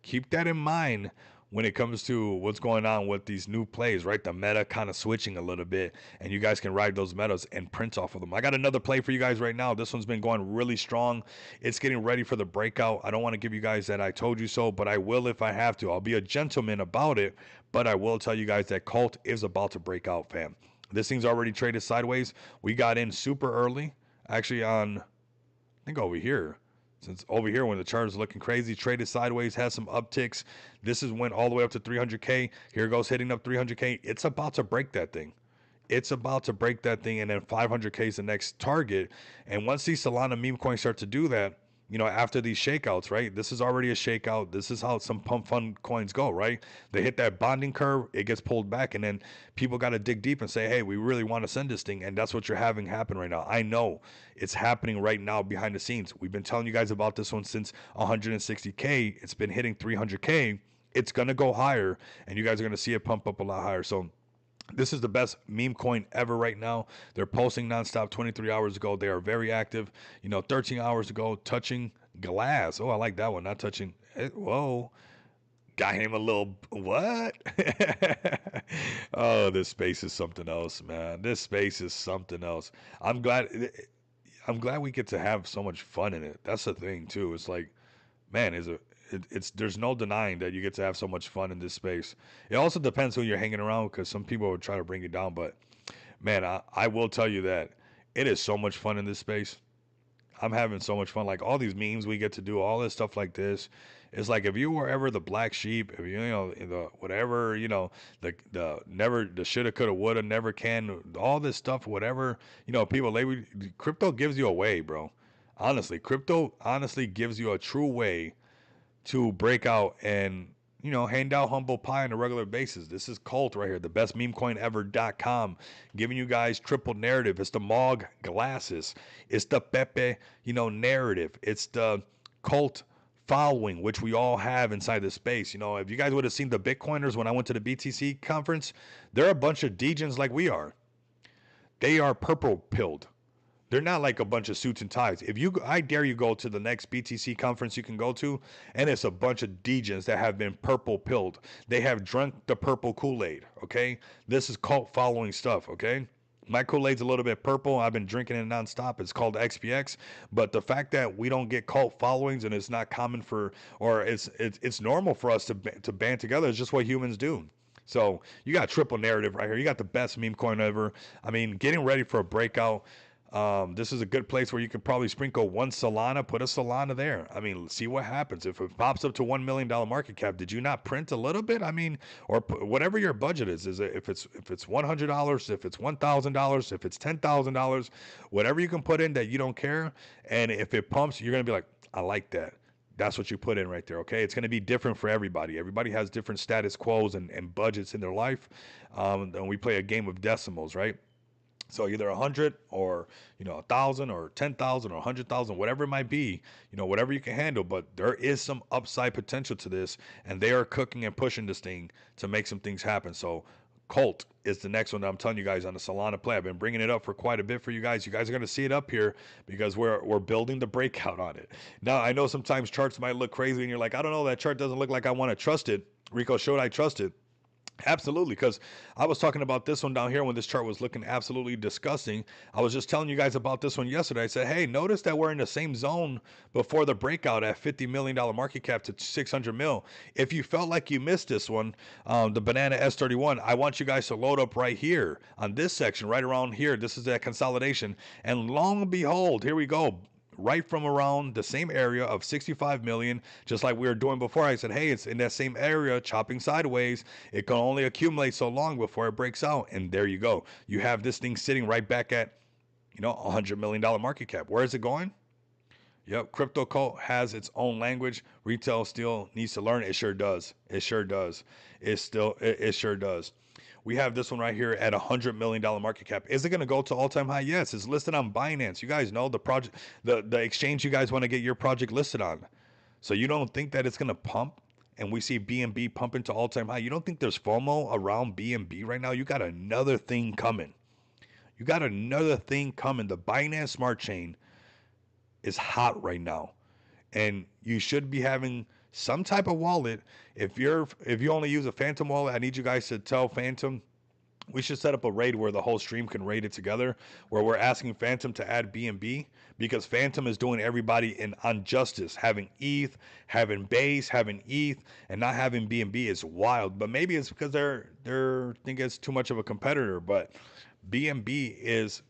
keep that in mind when it comes to what's going on with these new plays, right? The meta kind of switching a little bit, and you guys can ride those metas and print off of them. I got another play for you guys right now. This one's been going really strong. It's getting ready for the breakout. I don't want to give you guys that I told you so, but I will if I have to. I'll be a gentleman about it, but I will tell you guys that Cult is about to break out, fam. This thing's already traded sideways. We got in super early. Actually on, I think over here, since over here when the chart is looking crazy, traded sideways, has some upticks. This is went all the way up to 300K. Here it goes hitting up 300K. It's about to break that thing. It's about to break that thing, and then 500K is the next target. And once these Solana meme coins start to do that, after these shakeouts, right? This is already a shakeout. This is how some pump fund coins go, right? They hit that bonding curve, it gets pulled back, and then people got to dig deep and say, hey, we really want to send this thing. And that's what you're having happen right now. I know it's happening right now behind the scenes. We've been telling you guys about this one since 160K. It's been hitting 300K. It's going to go higher, and you guys are going to see it pump up a lot higher. So this is the best meme coin ever right now. They're posting nonstop 23 hours ago. They are very active. 13 hours ago, touching glass. Oh, I like that one. Not touching. Whoa. Got him a little. What? Oh, this space is something else, man. This space is something else. I'm glad. I'm glad we get to have so much fun in it. That's the thing, too. It's like, man, it's there's no denying that you get to have so much fun in this space. It also depends who you're hanging around because some people would try to bring you down. But man, I will tell you that it is so much fun in this space. I'm having so much fun. Like all these memes we get to do, all this stuff like this. It's like if you were ever the black sheep, if the whatever, the never, the shoulda, coulda, woulda, never can, all this stuff, whatever, people, crypto gives you a way, bro. Honestly, crypto honestly gives you a true way to break out and hand out humble pie on a regular basis. This is Cult right here, the best meme coin ever.com, giving you guys triple narrative. It's the Mog glasses, it's the Pepe narrative, it's the Cult following, which we all have inside the space. If you guys would have seen the Bitcoiners when I went to the BTC conference, they're a bunch of degens like we are. They are purple pilled. They're not like a bunch of suits and ties. I dare you go to the next BTC conference you can go to, and it's a bunch of degens that have been purple pilled. They have drunk the purple Kool-Aid, okay? This is cult following stuff, okay? My Kool-Aid's a little bit purple. I've been drinking it nonstop. It's called XPX. But the fact that we don't get cult followings and it's not common for, or it's normal for us to band together. It's just what humans do. So you got triple narrative right here. You got the best meme coin ever. I mean, getting ready for a breakout. This is a good place where you could probably sprinkle one Solana, put a Solana there. I mean, see what happens. If it pops up to $1 million market cap, did you not print a little bit? I mean, or whatever your budget is. Is it, if it's $100, if it's $1,000, if it's $10,000, whatever you can put in that you don't care, and if it pumps, you're gonna be like, I like that. That's what you put in right there, okay? It's going to be different for everybody. Everybody has different status quos and budgets in their life. And we play a game of decimals, right? So either 100 or 1,000 or 10,000 or 100,000, whatever it might be, whatever you can handle. But there is some upside potential to this, and they are cooking and pushing this thing to make some things happen. So Colt is the next one that I'm telling you guys on the Solana play. I've been bringing it up for quite a bit for you guys. You guys are going to see it up here because we're building the breakout on it. Now I know sometimes charts might look crazy, and you're like, I don't know, that chart doesn't look like I want to trust it. Rico, should I trust it? Absolutely, because I was talking about this one down here when this chart was looking absolutely disgusting. I was just telling you guys about this one yesterday. I said, hey, notice that we're in the same zone before the breakout at $50 million market cap to 600 mil. If you felt like you missed this one, the Banana S31, I want you guys to load up right here on this section, right around here. This is that consolidation. And long and behold, here we go. Right from around the same area of 65 million, just like we were doing before. I said, hey, it's in that same area, chopping sideways. It can only accumulate so long before it breaks out. And there you go. You have this thing sitting right back at, $100 million market cap. Where is it going? Yep, crypto cult has its own language. Retail still needs to learn. It sure does. It sure does. It sure does. We have this one right here at $100 million market cap. Is it going to go to all-time high? Yes, it's listed on Binance. You guys know the project, the exchange you guys want to get your project listed on. So you don't think that it's going to pump and we see BNB pumping to all-time high? You don't think there's FOMO around BNB right now? You got another thing coming. You got another thing coming. The Binance Smart Chain is hot right now. And you should be having some type of wallet. If you only use a Phantom wallet, I need you guys to tell Phantom we should set up a raid where the whole stream can raid it together, where we're asking Phantom to add BNB because Phantom is doing everybody an injustice. Having ETH, having base, having ETH, and not having BNB is wild. But maybe it's because they're think it's too much of a competitor. But BNB is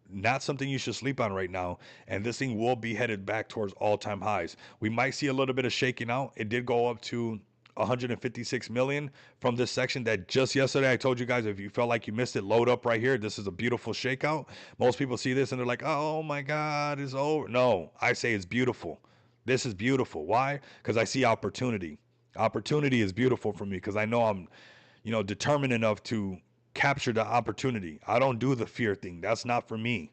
not something you should sleep on right now, and this thing will be headed back towards all-time highs. We might see a little bit of shaking out. It did go up to 156 million from this section that just yesterday I told you guys, if you felt like you missed it, load up right here. This is a beautiful shakeout. Most people see this and they're like, oh my God, it's over. No, I say it's beautiful. This is beautiful. Why? Because I see opportunity. Opportunity is beautiful for me because I know I'm determined enough to capture the opportunity. I don't do the fear thing. That's not for me.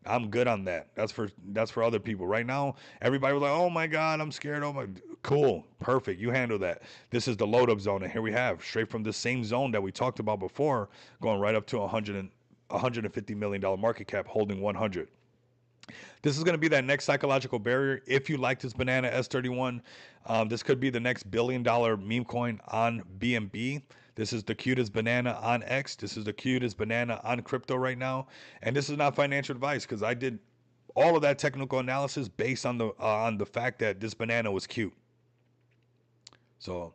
I'm good on that. That's for other people. Right now, everybody was like, "Oh my God, I'm scared." Oh my, cool, perfect. You handle that. This is the load up zone, and here we have straight from the same zone that we talked about before, going right up to 150 million dollar market cap, holding 100. This is going to be that next psychological barrier. If you like this Banana S31, this could be the next $1 billion meme coin on BNB. This is the cutest banana on X. This is the cutest banana on crypto right now. And this is not financial advice because I did all of that technical analysis based on the fact that this banana was cute. So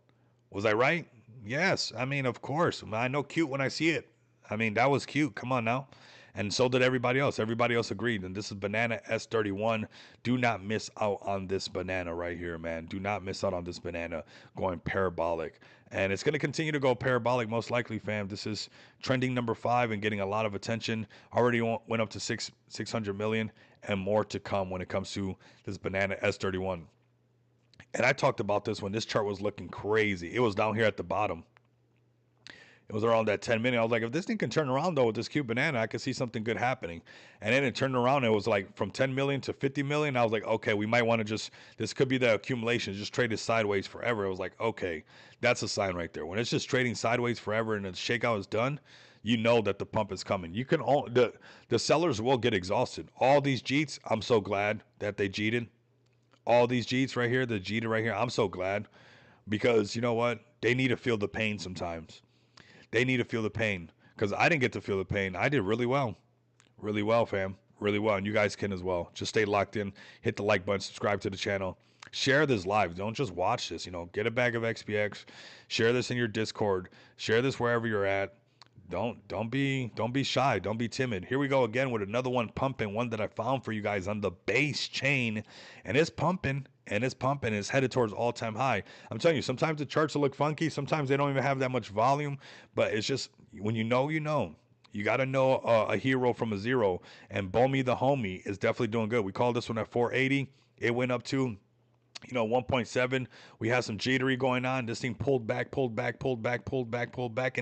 was I right? Yes. I mean, of course. I know cute when I see it. I mean, that was cute. Come on now. And so did everybody else. Everybody else agreed. And this is Banana S31. Do not miss out on this banana right here, man. Do not miss out on this banana going parabolic. And it's going to continue to go parabolic, most likely, fam. This is trending number 5 and getting a lot of attention. Already went up to 600 million and more to come when it comes to this Banana S31. And I talked about this when this chart was looking crazy. It was down here at the bottom. It was around that 10 minute. I was like, if this thing can turn around though with this cute banana, I could see something good happening. And then it turned around. It was like from 10 million to 50 million. I was like, okay, we might want to this could be the accumulation, just trade it sideways forever. It was like, okay, that's a sign right there. When it's just trading sideways forever and the shakeout is done, you know that the pump is coming. You can the sellers will get exhausted. All these Jeets, I'm so glad that they Jeeted. All these Jeets right here, the Jeeted right here, I'm so glad because you know what? They need to feel the pain sometimes. They need to feel the pain because I didn't get to feel the pain. I did really well. Really well, fam. Really well. And you guys can as well. Just stay locked in. Hit the like button. Subscribe to the channel. Share this live. Don't just watch this. Get a bag of XPX. Share this in your Discord. Share this wherever you're at. Don't be shy. Don't be timid. Here we go again with another one pumping. One that I found for you guys on the base chain, and it's pumping. And it's pumping. It's headed towards all-time high. I'm telling you, sometimes the charts will look funky. Sometimes they don't even have that much volume. But it's just when you know, you know. You got to know a hero from a zero. And Bomi the homie is definitely doing good. We called this one at 480. It went up to 1.7. We had some jittery going on. This thing pulled back, and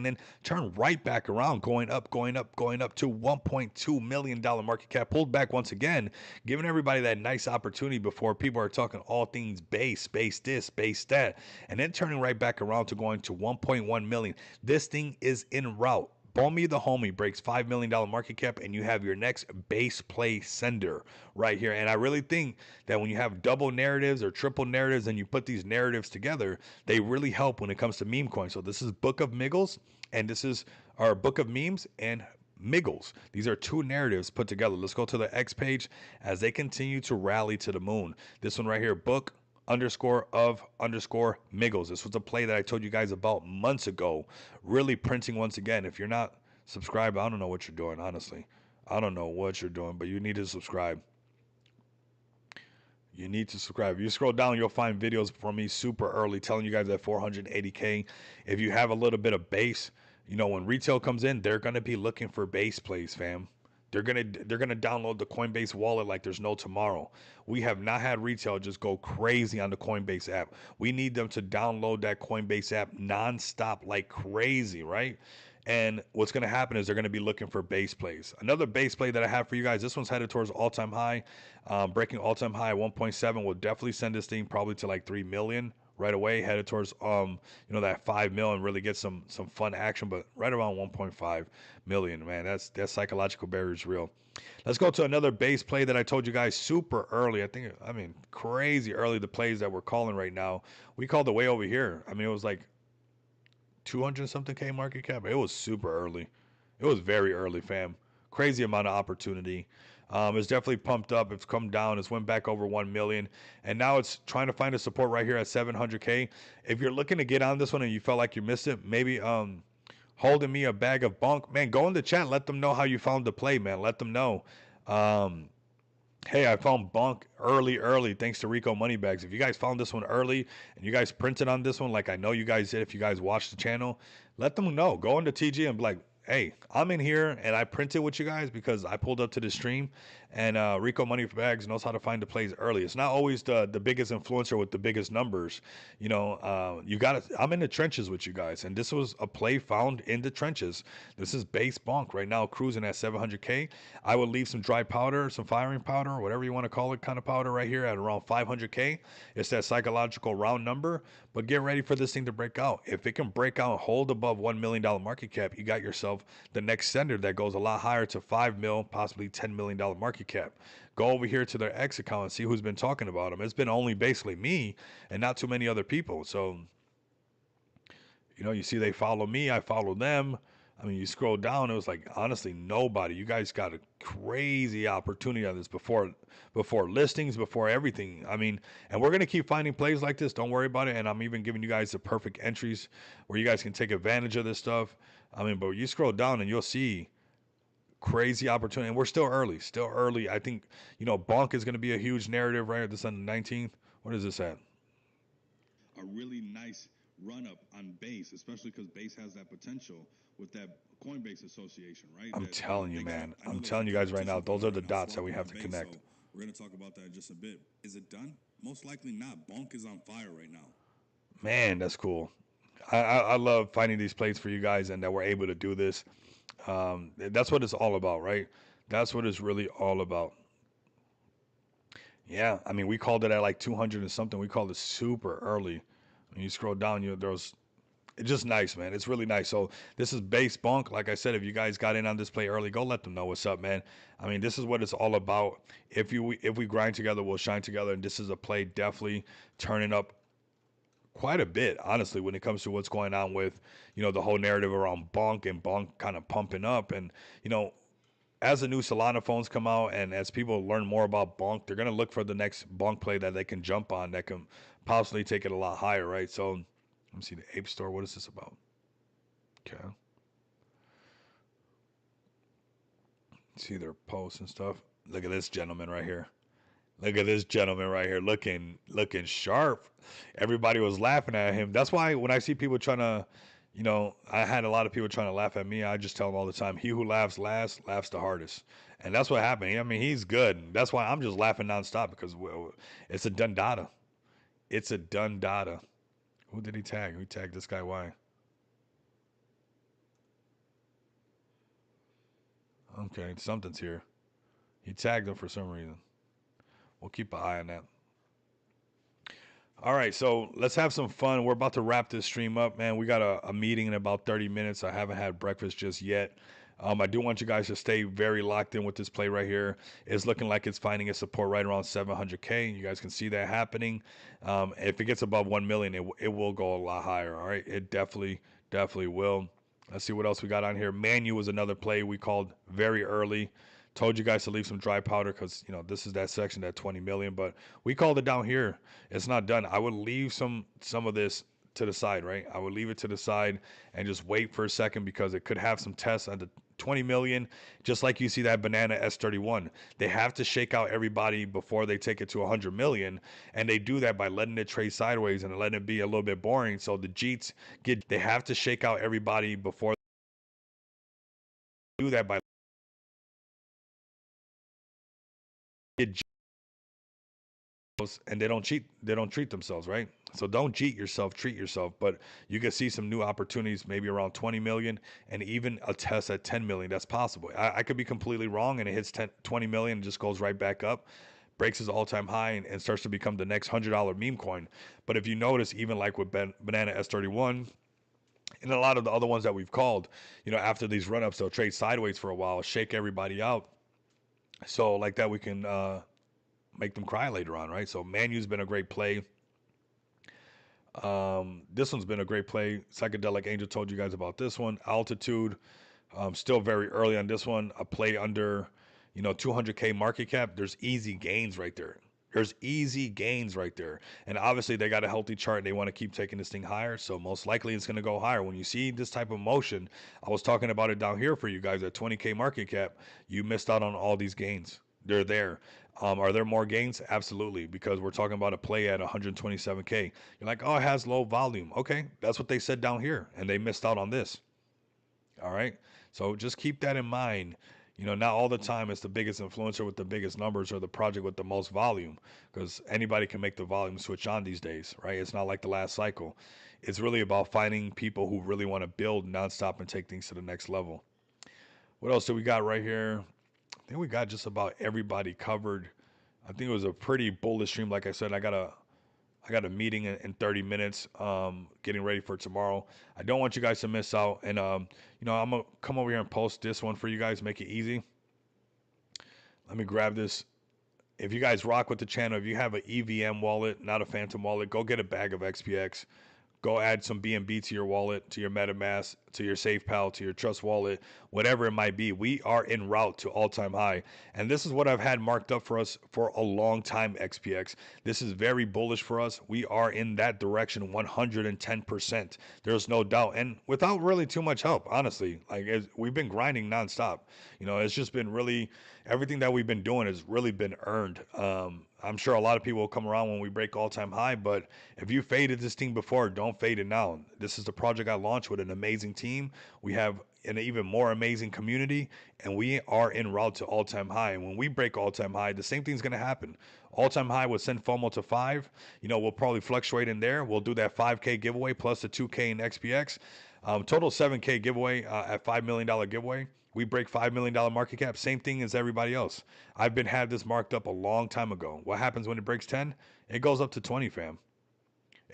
then turned right back around, going up to $1.2 million market cap. Pulled back once again, giving everybody that nice opportunity before people are talking all things base this, base that, and then turning right back around to going to 1.1 million. This thing is en route. Bomi the homie breaks $5 million market cap, and you have your next base play sender right here. And I really think that when you have double narratives or triple narratives and you put these narratives together, they really help when it comes to meme coins. So this is Book of Miggles, and this is our Book of Memes and Miggles. These are two narratives put together. Let's go to the X page as they continue to rally to the moon. This one right here, Book _of_Miggles. This was a play that I told you guys about months ago. Really printing once again. If you're not subscribed, I don't know what you're doing, honestly. I don't know what you're doing, but you need to subscribe. You need to subscribe. If you scroll down, you'll find videos from me super early telling you guys at 480K. If you have a little bit of base, when retail comes in, they're going to be looking for base plays, fam. They're gonna download the Coinbase wallet like there's no tomorrow. We have not had retail just go crazy on the Coinbase app. We need them to download that Coinbase app nonstop like crazy, right? And what's going to happen is they're going to be looking for base plays. Another base play that I have for you guys, this one's headed towards all-time high, breaking all-time high at 1.7. Will definitely send this thing probably to like 3 million right away, headed towards that 5 million, really get some fun action, but right around 1.5 million, man, that psychological barrier is real. Let's go to another base play that I told you guys super early. I mean crazy early. The plays that we're calling right now, we called the way over here. I mean, it was like 200 something K market cap. It was super early. It was very early, fam. Crazy amount of opportunity. It's definitely pumped up. It's come down. It's went back over 1 million. And now it's trying to find a support right here at 700K. If you're looking to get on this one and you felt like you missed it, maybe holding me a bag of bunk, man, go in the chat. Let them know how you found the play, man. Let them know. Hey, I found bunk early, thanks to Rico Moneybags. If you guys found this one early and you guys printed on this one, like I know you guys did, if you guys watched the channel, let them know. Go into TG and be like, hey, I'm in here and I printed with you guys because I pulled up to the stream, and Rico Moneybags knows how to find the plays early. It's not always the biggest influencer with the biggest numbers. You got to, I'm in the trenches with you guys, and this was a play found in the trenches. This is base bonk right now, cruising at 700K. I would leave some dry powder, some firing powder, whatever you want to call it, kind of powder right here at around 500K. It's that psychological round number, but get ready for this thing to break out. If it can break out and hold above $1 million market cap, you got yourself the next sender that goes a lot higher to 5 mil, possibly $10 million market cap. Go over here to their X account and see who's been talking about them. It's been only basically me and not too many other people. So, you see they follow me, I follow them. I mean, you scroll down, it was like, honestly, nobody. You guys got a crazy opportunity on this before listings, before everything. I mean, and we're going to keep finding plays like this. Don't worry about it. And I'm even giving you guys the perfect entries where you guys can take advantage of this stuff. I mean, but you scroll down and you'll see crazy opportunity. And we're still early. I think, Bonk is going to be a huge narrative, right? This on the 19th. What is this at? A really nice run up on base, especially because base has that potential with that Coinbase association, right? I'm telling you, man. I'm telling you guys right now, those are the dots that we have to connect. So we're going to talk about that in just a bit. Is it done? Most likely not. Bonk is on fire right now. Man, that's cool. I love finding these plays for you guys and that we're able to do this. That's what it's all about, right? That's what it's really all about. Yeah, I mean, we called it at like 200 and something. We called it super early. When you scroll down, it's just nice, man. It's really nice. So this is base bunk. Like I said, if you guys got in on this play early, go let them know what's up, man. I mean, this is what it's all about. If we grind together, we'll shine together. And this is a play definitely turning up quite a bit, honestly, when it comes to what's going on with, the whole narrative around bonk and bonk kind of pumping up. And, as the new Solana phones come out and as people learn more about Bonk, they're gonna look for the next Bonk play that they can jump on that can possibly take it a lot higher, right? So let me see the Ape Store. What is this about? Okay. See their posts and stuff. Look at this gentleman right here. Look at this gentleman right here, looking sharp. Everybody was laughing at him. That's why when I see people trying to, I had a lot of people trying to laugh at me. I just tell them all the time, he who laughs last laughs the hardest, and that's what happened. I mean, he's good. That's why I'm just laughing nonstop because it's a done data. It's a done data. Who did he tag? Who tagged this guy? Why? Okay, something's here. He tagged him for some reason. We'll keep an eye on that. All right, so let's have some fun. We're about to wrap this stream up, man. We got a meeting in about 30 minutes. I haven't had breakfast just yet. I do want you guys to stay very locked in with this play right here. It's looking like it's finding its support right around 700K. You guys can see that happening. If it gets above 1 million, it will go a lot higher. All right, it definitely will. Let's see what else we got on here. Manu was another play we called very early. Told you guys to leave some dry powder because this is that section, that 20 million. But we called it down here. It's not done. I would leave some of this to the side, right? I would leave it to the side and just wait for a second because it could have some tests at the 20 million, just like you see that banana S31. They have to shake out everybody before they take it to 100 million, and they do that by letting it trade sideways and letting it be a little bit boring. So the Jeets they have to shake out everybody before they do that by get, and they don't treat themselves, right? So don't cheat yourself, treat yourself. But you can see some new opportunities, maybe around 20 million, and even a test at 10 million. That's possible. I could be completely wrong, and it hits 20 million and just goes right back up, breaks his all-time high, and starts to become the next $100 meme coin. But if you notice, even like with banana S31 and a lot of the other ones that we've called, after these run-ups, they'll trade sideways for a while, shake everybody out, so like that we can make them cry later on, right? So Manu's been a great play. This one's been a great play. Psychedelic Angel told you guys about this one. Altitude, still very early on this one. A play under, 200K market cap. There's easy gains right there. There's easy gains right there. And obviously they got a healthy chart and they want to keep taking this thing higher. So most likely it's going to go higher. When you see this type of motion, I was talking about it down here for you guys at 20K market cap. You missed out on all these gains. They're there. Are there more gains? Absolutely, because we're talking about a play at 127K. You're like, oh, it has low volume. Okay, that's what they said down here, and they missed out on this. All right, so just keep that in mind. Not all the time it's the biggest influencer with the biggest numbers or the project with the most volume, because anybody can make the volume switch on these days, right? It's not like the last cycle. It's really about finding people who really want to build nonstop and take things to the next level. What else do we got right here? I think we got just about everybody covered. I think it was a pretty bullish stream. Like I said, I got a meeting in 30 minutes, getting ready for tomorrow. I don't want you guys to miss out. And I'm gonna come over here and post this one for you guys, make it easy. Let me grab this. If you guys rock with the channel, if you have an EVM wallet, not a Phantom wallet, go get a bag of XPX. Go add some BNB to your wallet, to your MetaMask, to your SafePal, to your Trust wallet, whatever it might be. We are en route to all-time high. And this is what I've had marked up for us for a long time, XPX. This is very bullish for us. We are in that direction 110%. There's no doubt. And without really too much help, honestly. Like, we've been grinding nonstop. It's just been really, everything that we've been doing has really been earned. I'm sure a lot of people will come around when we break all-time high, but if you faded this thing before, don't fade it now. This is the project I launched with an amazing team. We have an even more amazing community, and we are en route to all-time high. And when we break all-time high, the same thing's going to happen. All-time high would send FOMO to 5. We'll probably fluctuate in there. We'll do that 5K giveaway plus the 2K in XPX. Total 7K giveaway at $5 million giveaway. We break $5 million market cap, same thing as everybody else. I've had this marked up a long time ago. What happens when it breaks 10? It goes up to 20, fam.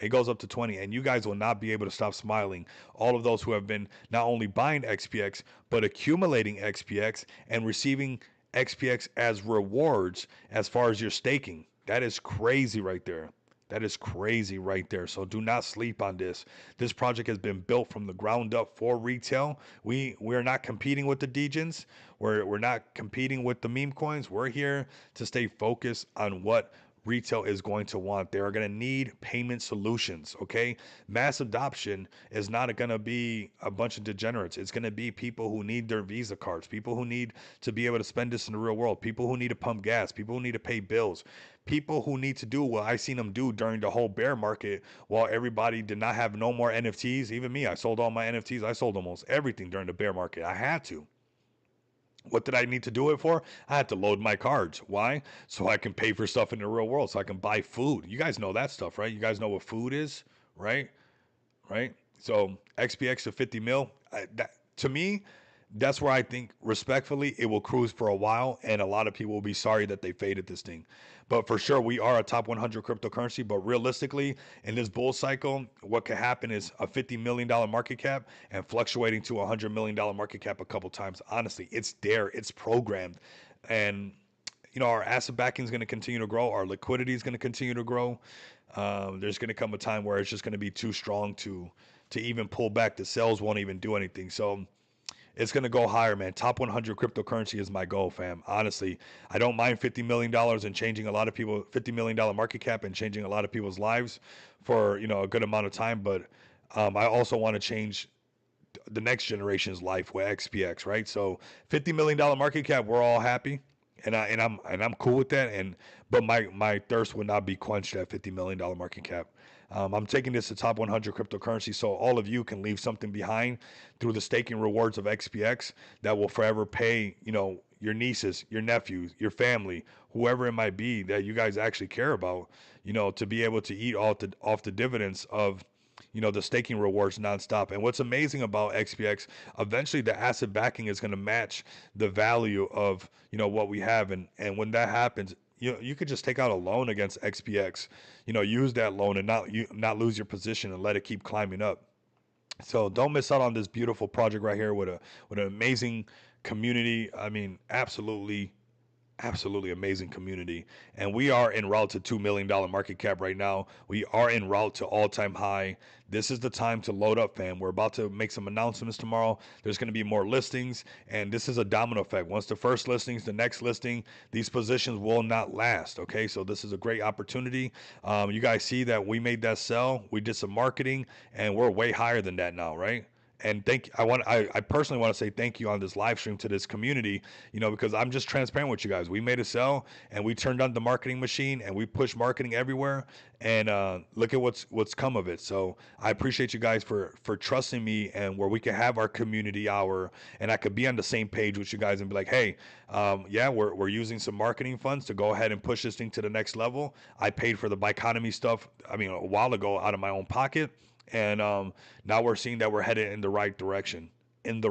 It goes up to 20, and you guys will not be able to stop smiling. All of those who have been not only buying XPX, but accumulating XPX and receiving XPX as rewards as far as your staking. That is crazy right there. That is crazy right there. So do not sleep on this. This project has been built from the ground up for retail. We're not competing with the degens. We're not competing with the meme coins. We're here to stay focused on what retail is going to want. They are going to need payment solutions, okay? Mass adoption is not going to be a bunch of degenerates. It's going to be people who need their Visa cards, people who need to be able to spend this in the real world, people who need to pump gas, people who need to pay bills, people who need to do what I seen them do during the whole bear market while everybody did not have no more NFTs. Even me, I sold all my NFTs. I sold almost everything during the bear market. I had to. What did I need to do it for? I had to load my cards. Why? So I can pay for stuff in the real world, so I can buy food. You guys know that stuff, right? You guys know what food is, right? Right? So XPX to 50 mil, to me, that's where I think, respectfully, it will cruise for a while, and a lot of people will be sorry that they faded this thing. But for sure, we are a top 100 cryptocurrency. But realistically, in this bull cycle, what could happen is a $50 million market cap and fluctuating to a $100 million market cap a couple times. Honestly, it's there, it's programmed, and our asset backing is going to continue to grow. Our liquidity is going to continue to grow. There's going to come a time where it's just going to be too strong to even pull back. The sales won't even do anything. So it's going to go higher, man. Top 100 cryptocurrency is my goal, fam. Honestly, I don't mind $50 million and changing a lot of people, $50 million market cap and changing a lot of people's lives for, a good amount of time. But I also want to change the next generation's life with XPX, right? So $50 million market cap, we're all happy. And I'm cool with that. But my thirst will not be quenched at $50 million market cap. I'm taking this to top 100 cryptocurrency so all of you can leave something behind through the staking rewards of XPX that will forever pay, your nieces, your nephews, your family, whoever it might be that you guys actually care about, to be able to eat off the dividends of the staking rewards nonstop. And what's amazing about XPX, eventually the asset backing is going to match the value of, what we have. And when that happens, you could just take out a loan against XPX, use that loan and not lose your position and let it keep climbing up. So don't miss out on this beautiful project right here with an amazing community. I mean, absolutely amazing community. And we are en route to $2 million market cap right now. We are en route to all-time high. This is the time to load up, fam. We're about to make some announcements tomorrow. There's going to be more listings, and this is a domino effect. Once the first listings, the next listing, these positions will not last. Okay, so this is a great opportunity. You guys see that we made that sell. We did some marketing, and we're way higher than that now, right? And I personally want to say thank you on this live stream to this community, because I'm just transparent with you guys. We made a sell and we turned on the marketing machine and we pushed marketing everywhere, and look at what's come of it. So I appreciate you guys for trusting me, and where we can have our community hour and I could be on the same page with you guys and be like, hey, yeah, we're using some marketing funds to go ahead and push this thing to the next level. I paid for the Biconomy stuff, a while ago out of my own pocket. And now we're seeing that we're headed in the right direction, and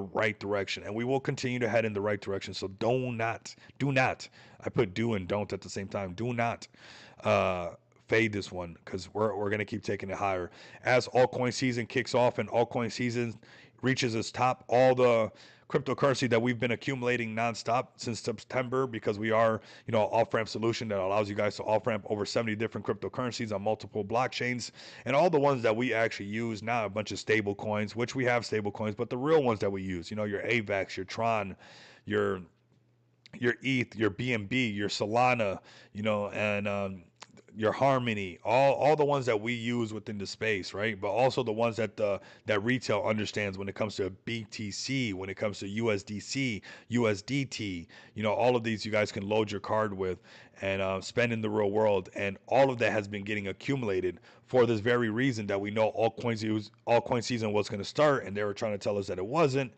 we will continue to head in the right direction. So do not, I put do and don't at the same time. Do not fade this one, because we're gonna keep taking it higher as altcoin season kicks off and altcoin season reaches its top. All the cryptocurrency that we've been accumulating nonstop since September, because we are, off-ramp solution that allows you guys to off-ramp over 70 different cryptocurrencies on multiple blockchains, and all the ones that we actually use now, a bunch of stable coins, which we have stable coins, but the real ones that we use, your AVAX, your Tron, your ETH, your BNB, your Solana, and your Harmony, all the ones that we use within the space, right? But also the ones that that retail understands when it comes to BTC, when it comes to USDC, USDT, all of these you guys can load your card with and spend in the real world, and all of that has been getting accumulated for this very reason that we know altcoin season was going to start, and they were trying to tell us that it wasn't.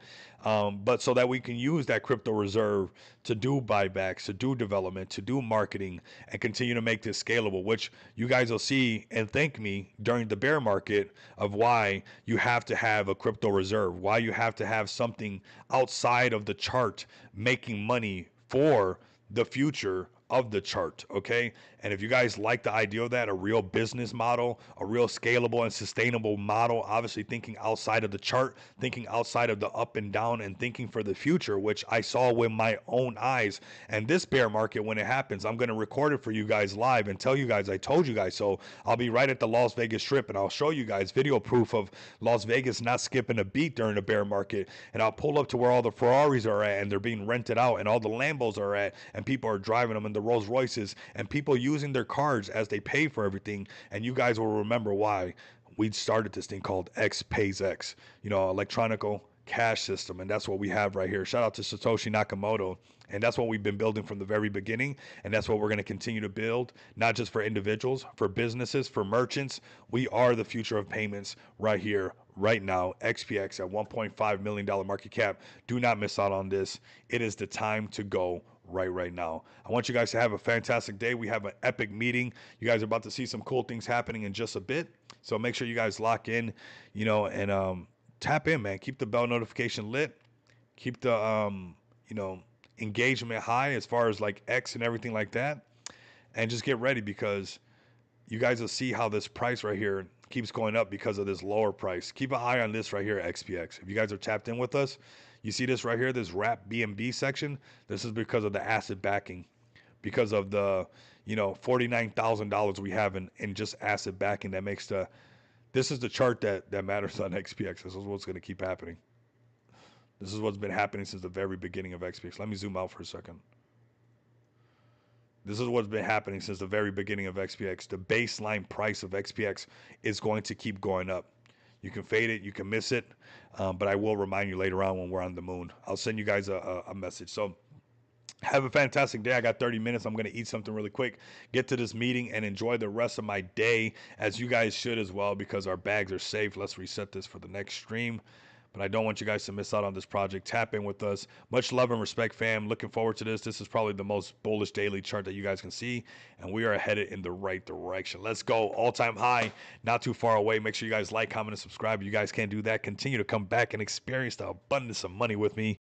But so that we can use that crypto reserve to do buybacks, to do development, to do marketing, and continue to make this scalable, which you guys will see and thank me during the bear market of why you have to have a crypto reserve, why you have to have something outside of the chart making money for the future of the chart, okay? And if you guys like the idea of that, a real business model, a real scalable and sustainable model, obviously thinking outside of the chart, thinking outside of the up and down, and thinking for the future, which I saw with my own eyes. And this bear market, when it happens, I'm going to record it for you guys live and tell you guys I told you guys so. I'll be right at the Las Vegas Strip and I'll show you guys video proof of Las Vegas not skipping a beat during the bear market. And I'll pull up to where all the Ferraris are at and they're being rented out, and all the Lambos are at, and people are driving them, and the Rolls Royces, and people using their cards as they pay for everything. And you guys will remember why we started this thing called X Pays X, electronical cash system. And that's what we have right here. Shout out to Satoshi Nakamoto. And that's what we've been building from the very beginning. And that's what we're going to continue to build, not just for individuals, for businesses, for merchants. We are the future of payments right here, right now. XPX at $1.5 million market cap. Do not miss out on this. It is the time to go right now. I want you guys to have a fantastic day. We have an epic meeting. You guys are about to see some cool things happening in just a bit. So make sure you guys lock in, and tap in, man. Keep the bell notification lit. Keep the, engagement high as far as like X and everything like that. And just get ready, because you guys will see how this price right here keeps going up because of this lower price. Keep an eye on this right here, XPX. If you guys are tapped in with us, you see this right here, this wrap BNB section. This is because of the asset backing, because of the, $49,000 we have in just asset backing. That makes this is the chart that matters on XPX. This is what's going to keep happening. This is what's been happening since the very beginning of XPX. Let me zoom out for a second. This is what's been happening since the very beginning of XPX. The baseline price of XPX is going to keep going up. You can fade it, you can miss it, but I will remind you later on when we're on the moon. I'll send you guys a message. So have a fantastic day. I got 30 minutes. I'm going to eat something really quick, get to this meeting, and enjoy the rest of my day, as you guys should as well, because our bags are safe. Let's reset this for the next stream. But I don't want you guys to miss out on this project. Tap in with us. Much love and respect, fam. Looking forward to this. This is probably the most bullish daily chart that you guys can see, and we are headed in the right direction. Let's go. All-time high, not too far away. Make sure you guys like, comment, and subscribe. If you guys can't do that, continue to come back and experience the abundance of money with me.